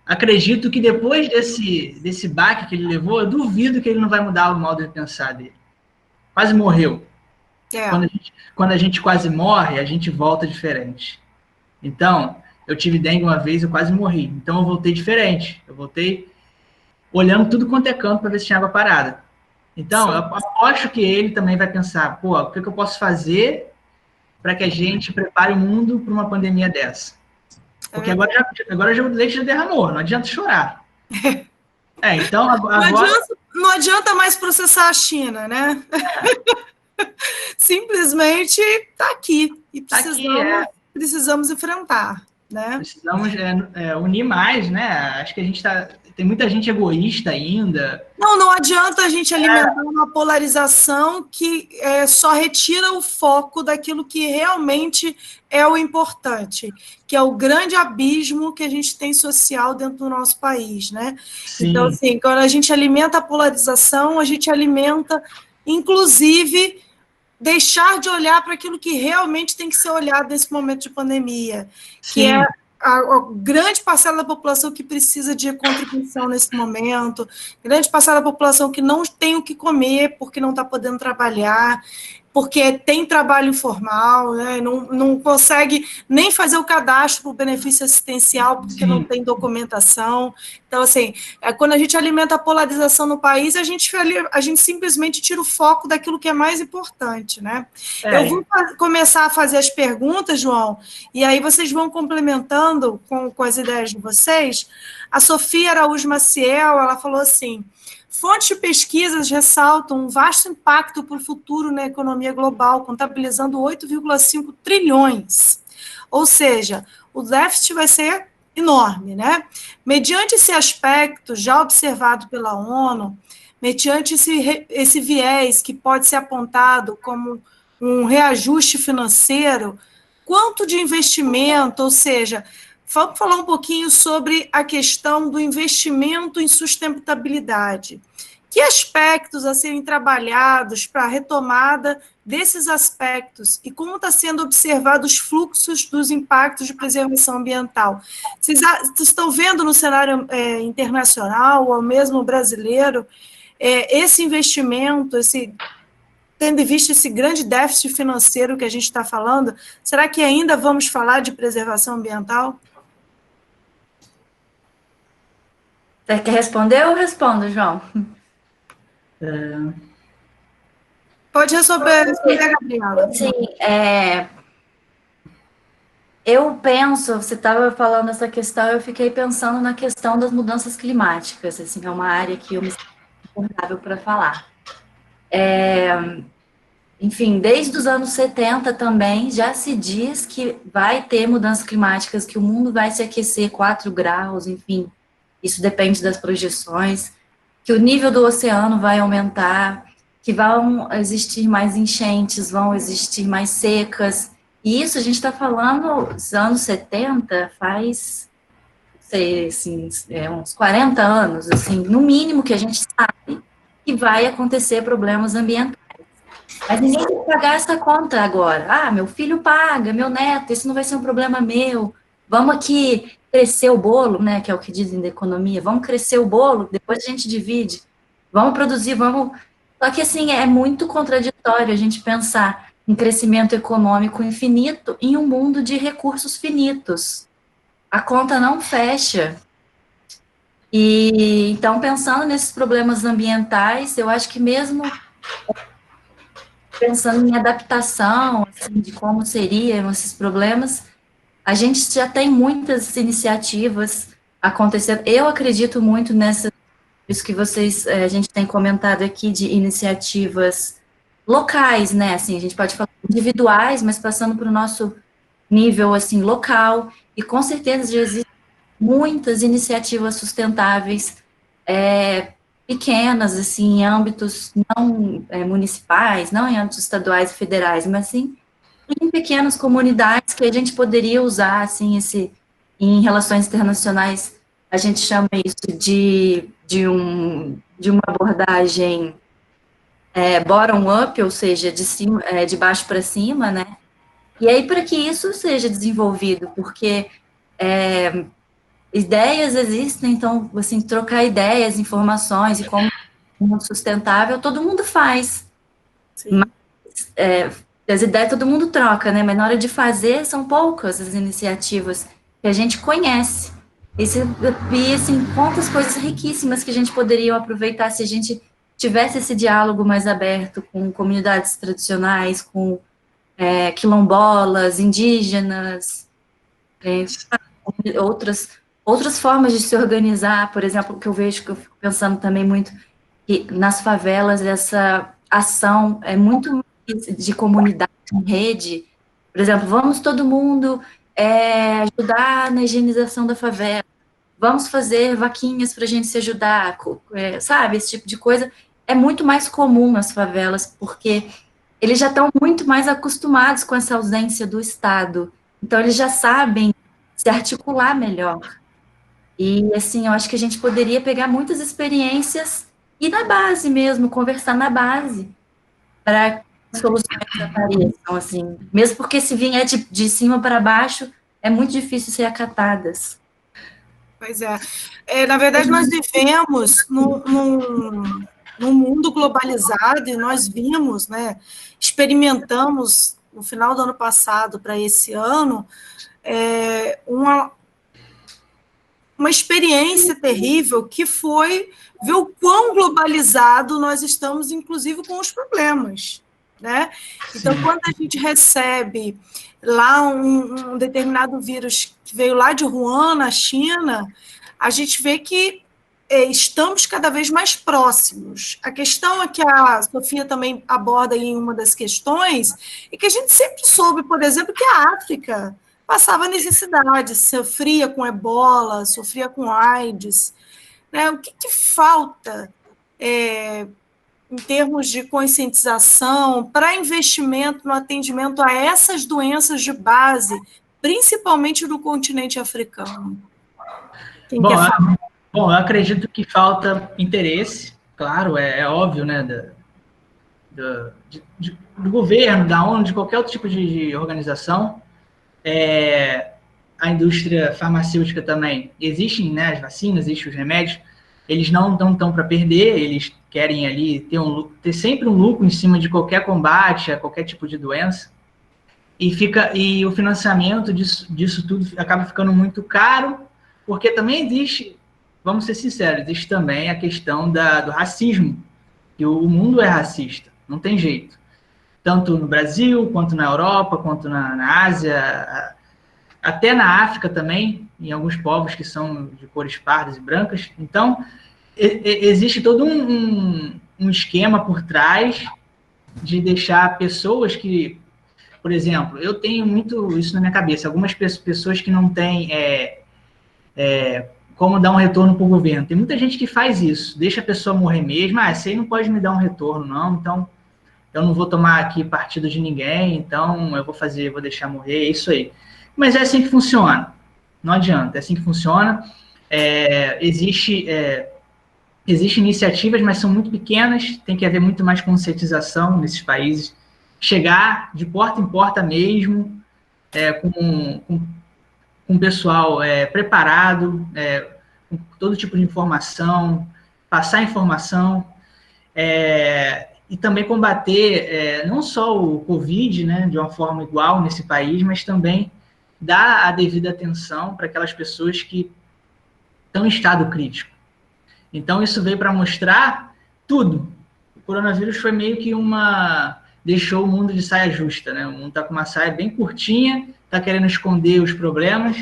acredito que depois desse baque que ele levou, eu duvido que ele não vai mudar o modo de pensar dele. Quase morreu. Quando a gente quase morre, a gente volta diferente. Então, eu tive dengue uma vez, eu quase morri. Então, eu voltei diferente. Eu voltei olhando tudo quanto é canto para ver se tinha água parada. Então, eu aposto que ele também vai pensar, pô, o que eu posso fazer para que a gente prepare o mundo para uma pandemia dessa? Porque agora o leite já derramou, não adianta chorar. Então agora... Não adianta mais processar a China, né? Simplesmente está aqui e precisamos enfrentar, né? Precisamos unir mais, né? Acho que a gente tem muita gente egoísta ainda. Não adianta a gente alimentar uma polarização que só retira o foco daquilo que realmente é o importante, que é o grande abismo que a gente tem social dentro do nosso país, né? Sim. Então, assim, quando a gente alimenta a polarização, a gente alimenta, inclusive, deixar de olhar para aquilo que realmente tem que ser olhado nesse momento de pandemia, Sim. que é a grande parcela da população que precisa de contribuição nesse momento, grande parcela da população que não tem o que comer porque não está podendo trabalhar, porque tem trabalho informal, né? Não consegue nem fazer o cadastro para o benefício assistencial porque Sim. não tem documentação. Então, assim, quando a gente alimenta a polarização no país, a gente simplesmente tira o foco daquilo que é mais importante, né? Eu vou começar a fazer as perguntas, João, e aí vocês vão complementando com as ideias de vocês. A Sofia Araújo Maciel, ela falou assim: fontes de pesquisas ressaltam um vasto impacto para o futuro na economia global, contabilizando 8,5 trilhões. Ou seja, o déficit vai ser enorme, né? Mediante esse aspecto já observado pela ONU, mediante esse viés que pode ser apontado como um reajuste financeiro, quanto de investimento, ou seja, vamos falar um pouquinho sobre a questão do investimento em sustentabilidade. Que aspectos a serem trabalhados para a retomada desses aspectos e como está sendo observado os fluxos dos impactos de preservação ambiental? Vocês estão vendo no cenário internacional ou mesmo brasileiro esse investimento, tendo em vista esse grande déficit financeiro que a gente está falando, será que ainda vamos falar de preservação ambiental? Você quer responder ou respondo, João? Pode responder, Gabriela. Sim, eu penso, você estava falando essa questão, eu fiquei pensando na questão das mudanças climáticas, assim, é uma área que eu me sinto confortável para falar. Enfim, desde os anos 70 também já se diz que vai ter mudanças climáticas, que o mundo vai se aquecer 4 graus, enfim, isso depende das projeções, que o nível do oceano vai aumentar, que vão existir mais enchentes, vão existir mais secas, e isso a gente está falando dos anos 70, faz, sei, assim, uns 40 anos, assim, no mínimo que a gente sabe que vai acontecer problemas ambientais. Mas ninguém tem que pagar essa conta agora. Ah, meu filho paga, meu neto, isso não vai ser um problema meu. Vamos aqui crescer o bolo, né? Que é o que dizem da economia. Vamos crescer o bolo, depois a gente divide. Vamos produzir, vamos. Só que assim, é muito contraditório a gente pensar em crescimento econômico infinito em um mundo de recursos finitos. A conta não fecha. E então, pensando nesses problemas ambientais, eu acho que mesmo pensando em adaptação, assim, de como seriam esses problemas, a gente já tem muitas iniciativas acontecendo. Eu acredito muito nessa, isso que vocês, a gente tem comentado aqui de iniciativas locais, né? Assim, a gente pode falar individuais, mas passando para o nosso nível assim local. E com certeza já existem muitas iniciativas sustentáveis, pequenas, assim, em âmbitos não municipais, não em âmbitos estaduais e federais, mas sim em pequenas comunidades que a gente poderia usar, assim, em relações internacionais, a gente chama isso de uma abordagem bottom-up, ou seja, de baixo para cima, né? E aí, para que isso seja desenvolvido, porque ideias existem, então, assim, trocar ideias, informações e como um mundo sustentável, todo mundo faz. Sim. As ideias todo mundo troca, né? Mas na hora de fazer, são poucas as iniciativas que a gente conhece. E assim, quantas coisas riquíssimas que a gente poderia aproveitar se a gente tivesse esse diálogo mais aberto com comunidades tradicionais, com quilombolas, indígenas, outras formas de se organizar, por exemplo, que eu vejo, que eu fico pensando também muito, que nas favelas essa ação é muito de comunidade, em rede. Por exemplo, vamos todo mundo ajudar na higienização da favela, vamos fazer vaquinhas para a gente se ajudar, sabe? Esse tipo de coisa é muito mais comum nas favelas, porque eles já estão muito mais acostumados com essa ausência do Estado. Então, eles já sabem se articular melhor. E, assim, eu acho que a gente poderia pegar muitas experiências e na base mesmo, conversar na base, para que soluções apareçam, assim. Mesmo porque se vier de cima para baixo, é muito difícil ser acatadas. Pois é. Na verdade, nós vivemos num mundo globalizado e nós vimos, né, experimentamos no final do ano passado para esse ano, uma experiência terrível que foi ver o quão globalizado nós estamos, inclusive com os problemas, né? Então, quando a gente recebe lá um determinado vírus que veio lá de Wuhan, na China, a gente vê que estamos cada vez mais próximos. A questão é que a Sofia também aborda em uma das questões, é que a gente sempre soube, por exemplo, que a África passava necessidade, sofria com ebola, sofria com AIDS. Né? O que falta em termos de conscientização para investimento no atendimento a essas doenças de base, principalmente do continente africano? Quem quer falar? Bom, eu acredito que falta interesse, claro, é óbvio, né, do governo, da ONU, de qualquer outro tipo de organização. A indústria farmacêutica também, existem, né, as vacinas, existem os remédios, eles não estão para perder, eles querem ali ter sempre um lucro em cima de qualquer combate a qualquer tipo de doença, e o financiamento disso tudo acaba ficando muito caro, porque também existe, vamos ser sinceros, existe também a questão do racismo, que o mundo é racista, não tem jeito. Tanto no Brasil, quanto na Europa, quanto na Ásia, até na África também, em alguns povos que são de cores pardas e brancas. Então, existe todo um esquema por trás de deixar pessoas que, por exemplo, eu tenho muito isso na minha cabeça, algumas pessoas que não têm como dar um retorno para o governo. Tem muita gente que faz isso, deixa a pessoa morrer mesmo, esse aí não pode me dar um retorno, não, então eu não vou tomar aqui partido de ninguém, então eu vou deixar morrer, é isso aí. Mas é assim que funciona, não adianta, é assim que funciona. Existe Existem iniciativas, mas são muito pequenas, tem que haver muito mais conscientização nesses países, chegar de porta em porta mesmo, com o pessoal preparado, com todo tipo de informação, passar informação, e também combater não só o Covid, né, de uma forma igual nesse país, mas também dar a devida atenção para aquelas pessoas que estão em estado crítico. Então, isso veio para mostrar tudo. O coronavírus foi meio que deixou o mundo de saia justa, né? O mundo está com uma saia bem curtinha, está querendo esconder os problemas.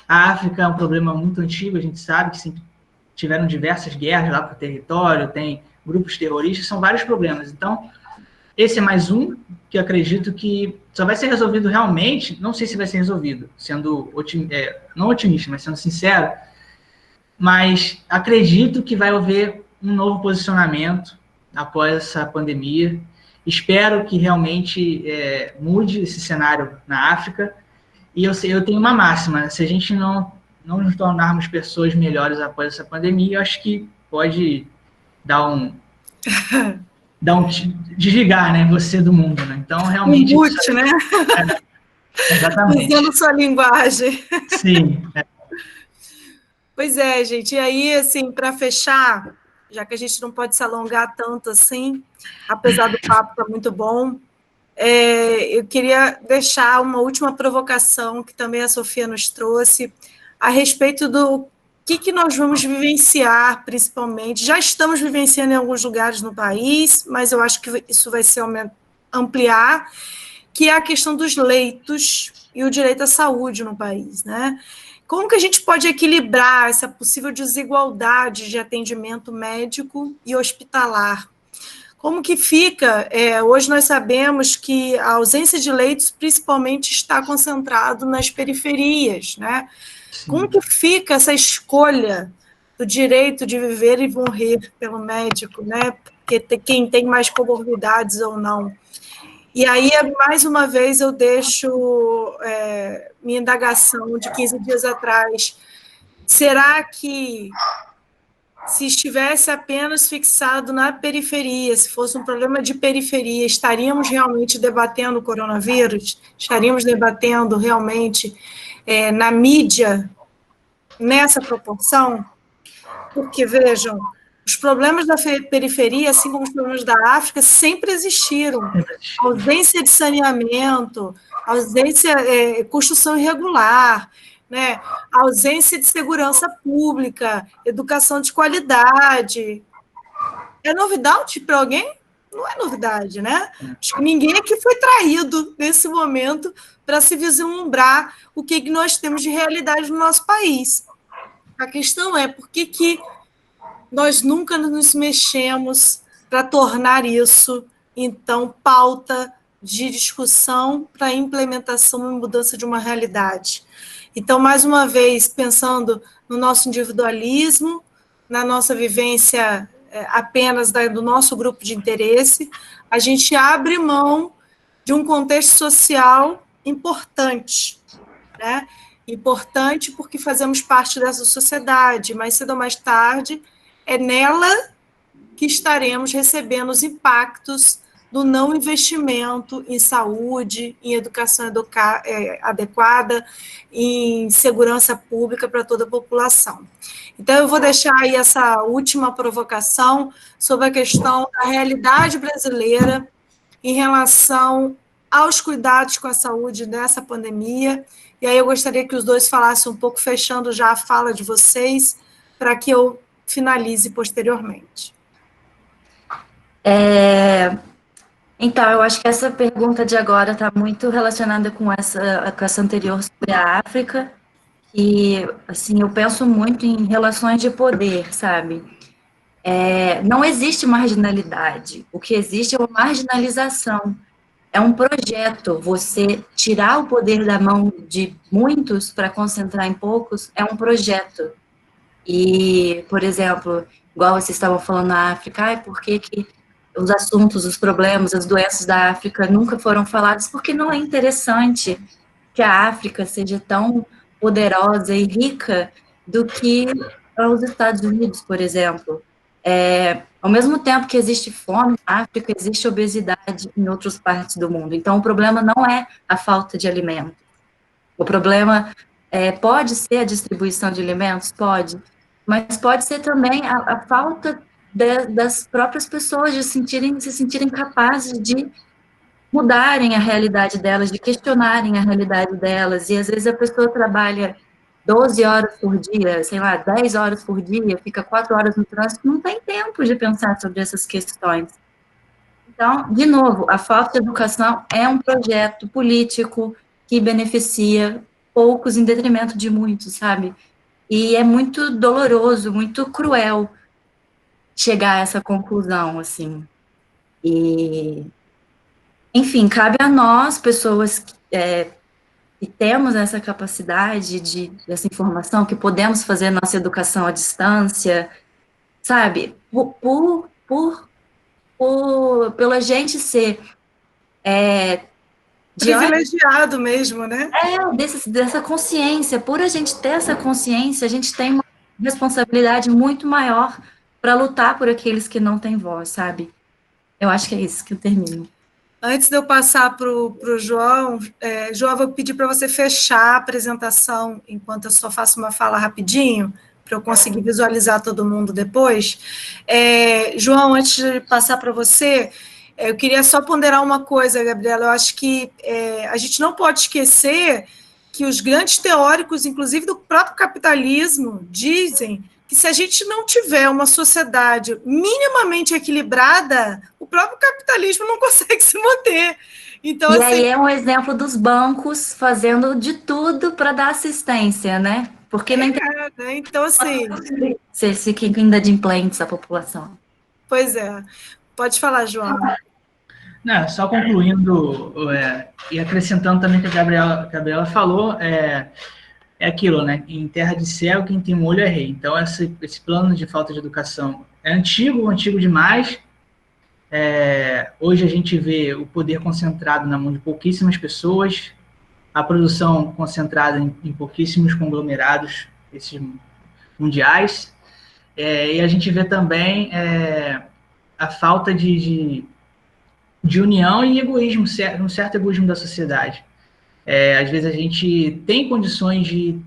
A África é um problema muito antigo, a gente sabe que sempre tiveram diversas guerras lá para o território, tem grupos terroristas, são vários problemas. Então, esse é mais um que eu acredito que só vai ser resolvido realmente, não sei se vai ser resolvido, sendo não otimista, mas sendo sincero, mas acredito que vai haver um novo posicionamento após essa pandemia. Espero que realmente mude esse cenário na África. E eu tenho uma máxima: se a gente não nos tornarmos pessoas melhores após essa pandemia, eu acho que pode desligar, né, você do mundo, né? Então, realmente... Um boot, né? Exatamente. Usando sua linguagem. Sim. Pois é, gente. E aí, assim, para fechar, já que a gente não pode se alongar tanto assim, apesar do papo estar muito bom, eu queria deixar uma última provocação que também a Sofia nos trouxe a respeito do que nós vamos vivenciar, principalmente. Já estamos vivenciando em alguns lugares no país, mas eu acho que isso vai se ampliar, que é a questão dos leitos e o direito à saúde no país, né? Como que a gente pode equilibrar essa possível desigualdade de atendimento médico e hospitalar? Como que fica? Hoje nós sabemos que a ausência de leitos principalmente está concentrado nas periferias, né? Sim. Como que fica essa escolha do direito de viver e morrer pelo médico, né? Porque quem tem mais comorbidades ou não. E aí, mais uma vez, eu deixo minha indagação de 15 dias atrás. Será que, se estivesse apenas fixado na periferia, se fosse um problema de periferia, estaríamos realmente debatendo o coronavírus? Estaríamos debatendo realmente na mídia nessa proporção? Porque, vejam, os problemas da periferia, assim como os problemas da África, sempre existiram. Ausência de saneamento, construção irregular, né? Ausência de segurança pública, educação de qualidade. É novidade para alguém? Não é novidade, né? Acho que ninguém aqui foi traído nesse momento para se vislumbrar o que nós temos de realidade no nosso país. A questão é por que nós nunca nos mexemos para tornar isso, então, pauta de discussão para implementação e mudança de uma realidade. Então, mais uma vez, pensando no nosso individualismo, na nossa vivência apenas do nosso grupo de interesse, a gente abre mão de um contexto social importante, né? Importante porque fazemos parte dessa sociedade, mais cedo ou mais tarde, é nela que estaremos recebendo os impactos do não investimento em saúde, em educação adequada, em segurança pública para toda a população. Então, eu vou deixar aí essa última provocação sobre a questão da realidade brasileira em relação aos cuidados com a saúde nessa pandemia. E aí eu gostaria que os dois falassem um pouco, fechando já a fala de vocês, para que eu finalize posteriormente. Então, eu acho que essa pergunta de agora está muito relacionada com essa anterior sobre a África, e, assim, eu penso muito em relações de poder, sabe? Não existe marginalidade, o que existe é uma marginalização. É um projeto, você tirar o poder da mão de muitos para concentrar em poucos, é um projeto. E, por exemplo, igual vocês estavam falando na África, por que os assuntos, os problemas, as doenças da África nunca foram falados? Porque não é interessante que a África seja tão poderosa e rica do que os Estados Unidos, por exemplo. Ao mesmo tempo que existe fome na África, existe obesidade em outras partes do mundo. Então, o problema não é a falta de alimento. O problema pode ser a distribuição de alimentos? Pode. Mas pode ser também a falta das próprias pessoas de se sentirem capazes de mudarem a realidade delas, de questionarem a realidade delas. E, às vezes, a pessoa trabalha 12 horas por dia, sei lá, 10 horas por dia, fica 4 horas no trânsito, não tem tempo de pensar sobre essas questões. Então, de novo, a falta de educação é um projeto político que beneficia poucos em detrimento de muitos, sabe? E é muito doloroso, muito cruel chegar a essa conclusão, assim. E, enfim, cabe a nós, pessoas que temos essa capacidade dessa informação, que podemos fazer nossa educação à distância, sabe? Pela gente ser privilegiado mesmo, né? Dessa consciência, por a gente ter essa consciência, a gente tem uma responsabilidade muito maior para lutar por aqueles que não têm voz, sabe? Eu acho que é isso que eu termino. Antes de eu passar para o João, João, eu vou pedir para você fechar a apresentação, enquanto eu só faço uma fala rapidinho, para eu conseguir visualizar todo mundo depois. João, antes de passar para você, eu queria só ponderar uma coisa, Gabriela. Eu acho que a gente não pode esquecer que os grandes teóricos, inclusive do próprio capitalismo, dizem que se a gente não tiver uma sociedade minimamente equilibrada, o próprio capitalismo não consegue se manter. Então, e aí é um exemplo dos bancos fazendo de tudo para dar assistência, né? Porque nem né? Então, assim... Vocês fiquem inadimplentes à população. Pois é. Pode falar, João. Não, só concluindo e acrescentando também o que a Gabriela falou, é aquilo, né? Em terra de céu, quem tem um olho é rei. Então, esse plano de falta de educação é antigo demais. Hoje a gente vê o poder concentrado na mão de pouquíssimas pessoas, a produção concentrada em pouquíssimos conglomerados, esses mundiais, e a gente vê também a falta de união e egoísmo, um certo egoísmo da sociedade. Às vezes a gente tem condições de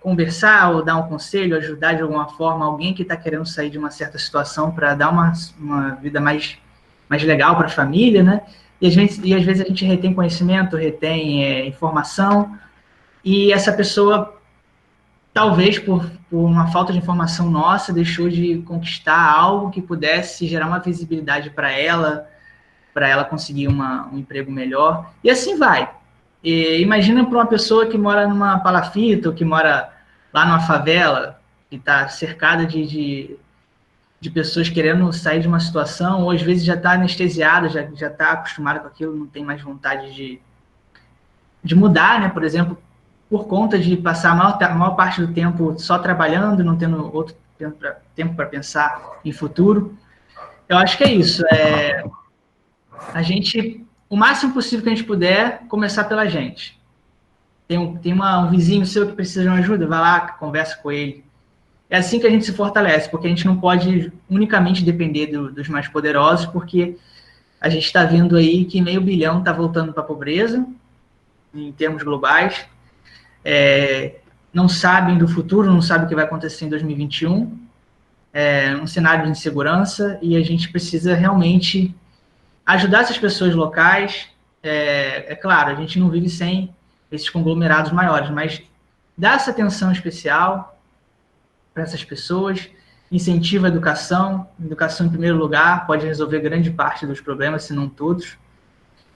conversar ou dar um conselho, ajudar de alguma forma alguém que está querendo sair de uma certa situação para dar uma vida mais legal para a família, né? E às vezes a gente retém conhecimento, retém informação, e essa pessoa, talvez por uma falta de informação nossa, deixou de conquistar algo que pudesse gerar uma visibilidade para ela conseguir um emprego melhor, e assim vai. Imagina para uma pessoa que mora numa palafita, ou que mora lá numa favela, que está cercada de pessoas querendo sair de uma situação, ou às vezes já está anestesiada, já está acostumada com aquilo, não tem mais vontade de mudar, né? Por exemplo, por conta de passar a maior parte do tempo só trabalhando, não tendo outro tempo para pensar em futuro. Eu acho que é isso. A gente, o máximo possível que a gente puder, começar pela gente. Tem um vizinho seu que precisa de uma ajuda, vai lá, conversa com ele. É assim que a gente se fortalece, porque a gente não pode unicamente depender dos mais poderosos, porque a gente está vendo aí que 500 milhão está voltando para a pobreza, em termos globais, não sabem do futuro, não sabem o que vai acontecer em 2021, um cenário de insegurança, e a gente precisa realmente ajudar essas pessoas locais. Claro, a gente não vive sem esses conglomerados maiores, mas dá essa atenção especial para essas pessoas, incentiva a educação em primeiro lugar, pode resolver grande parte dos problemas, se não todos,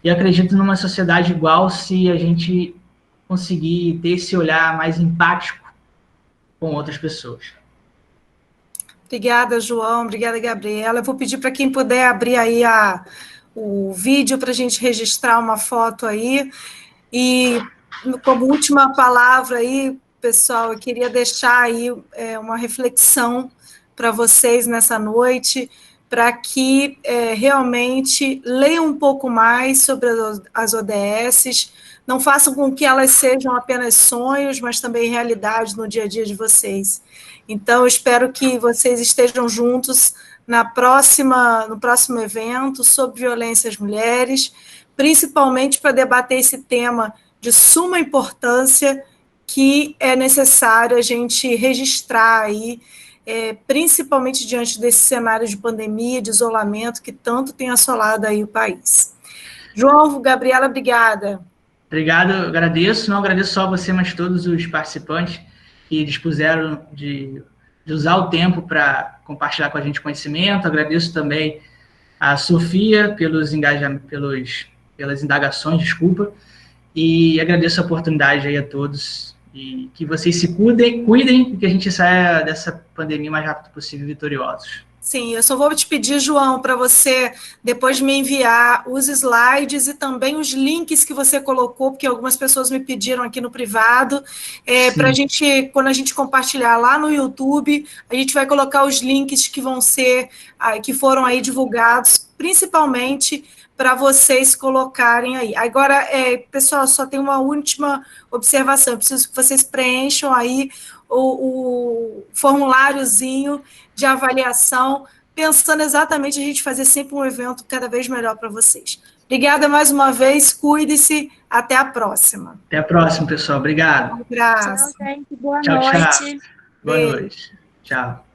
e acredito numa sociedade igual se a gente conseguir ter esse olhar mais empático com outras pessoas. Obrigada, João, obrigada, Gabriela. Eu vou pedir para quem puder abrir aí o vídeo para a gente registrar uma foto aí, e como última palavra aí, pessoal, eu queria deixar aí uma reflexão para vocês nessa noite, para que realmente leiam um pouco mais sobre as ODSs, não façam com que elas sejam apenas sonhos, mas também realidade no dia a dia de vocês. Então, eu espero que vocês estejam juntos no próximo evento sobre violência às mulheres, principalmente para debater esse tema de suma importância que é necessário a gente registrar aí, principalmente diante desse cenário de pandemia, de isolamento que tanto tem assolado aí o país. João, Gabriela, obrigada. Obrigado, agradeço. Não agradeço só você, mas todos os participantes que dispuseram de usar o tempo para compartilhar com a gente conhecimento. Agradeço também a Sofia pelas indagações, desculpa. E agradeço a oportunidade aí a todos. E que vocês se cuidem e que a gente saia dessa pandemia o mais rápido possível vitoriosos. Sim, eu só vou te pedir, João, para você depois me enviar os slides e também os links que você colocou, porque algumas pessoas me pediram aqui no privado, para a gente, quando a gente compartilhar lá no YouTube, a gente vai colocar os links que foram aí divulgados, principalmente para vocês colocarem aí. Agora, pessoal, só tem uma última observação, eu preciso que vocês preencham aí o formuláriozinho de avaliação, pensando exatamente a gente fazer sempre um evento cada vez melhor para vocês. Obrigada mais uma vez, cuide-se, até a próxima. Até a próxima, pessoal. Obrigado. Um abraço. Tchau, gente. Boa noite. Tchau. Boa noite. Tchau.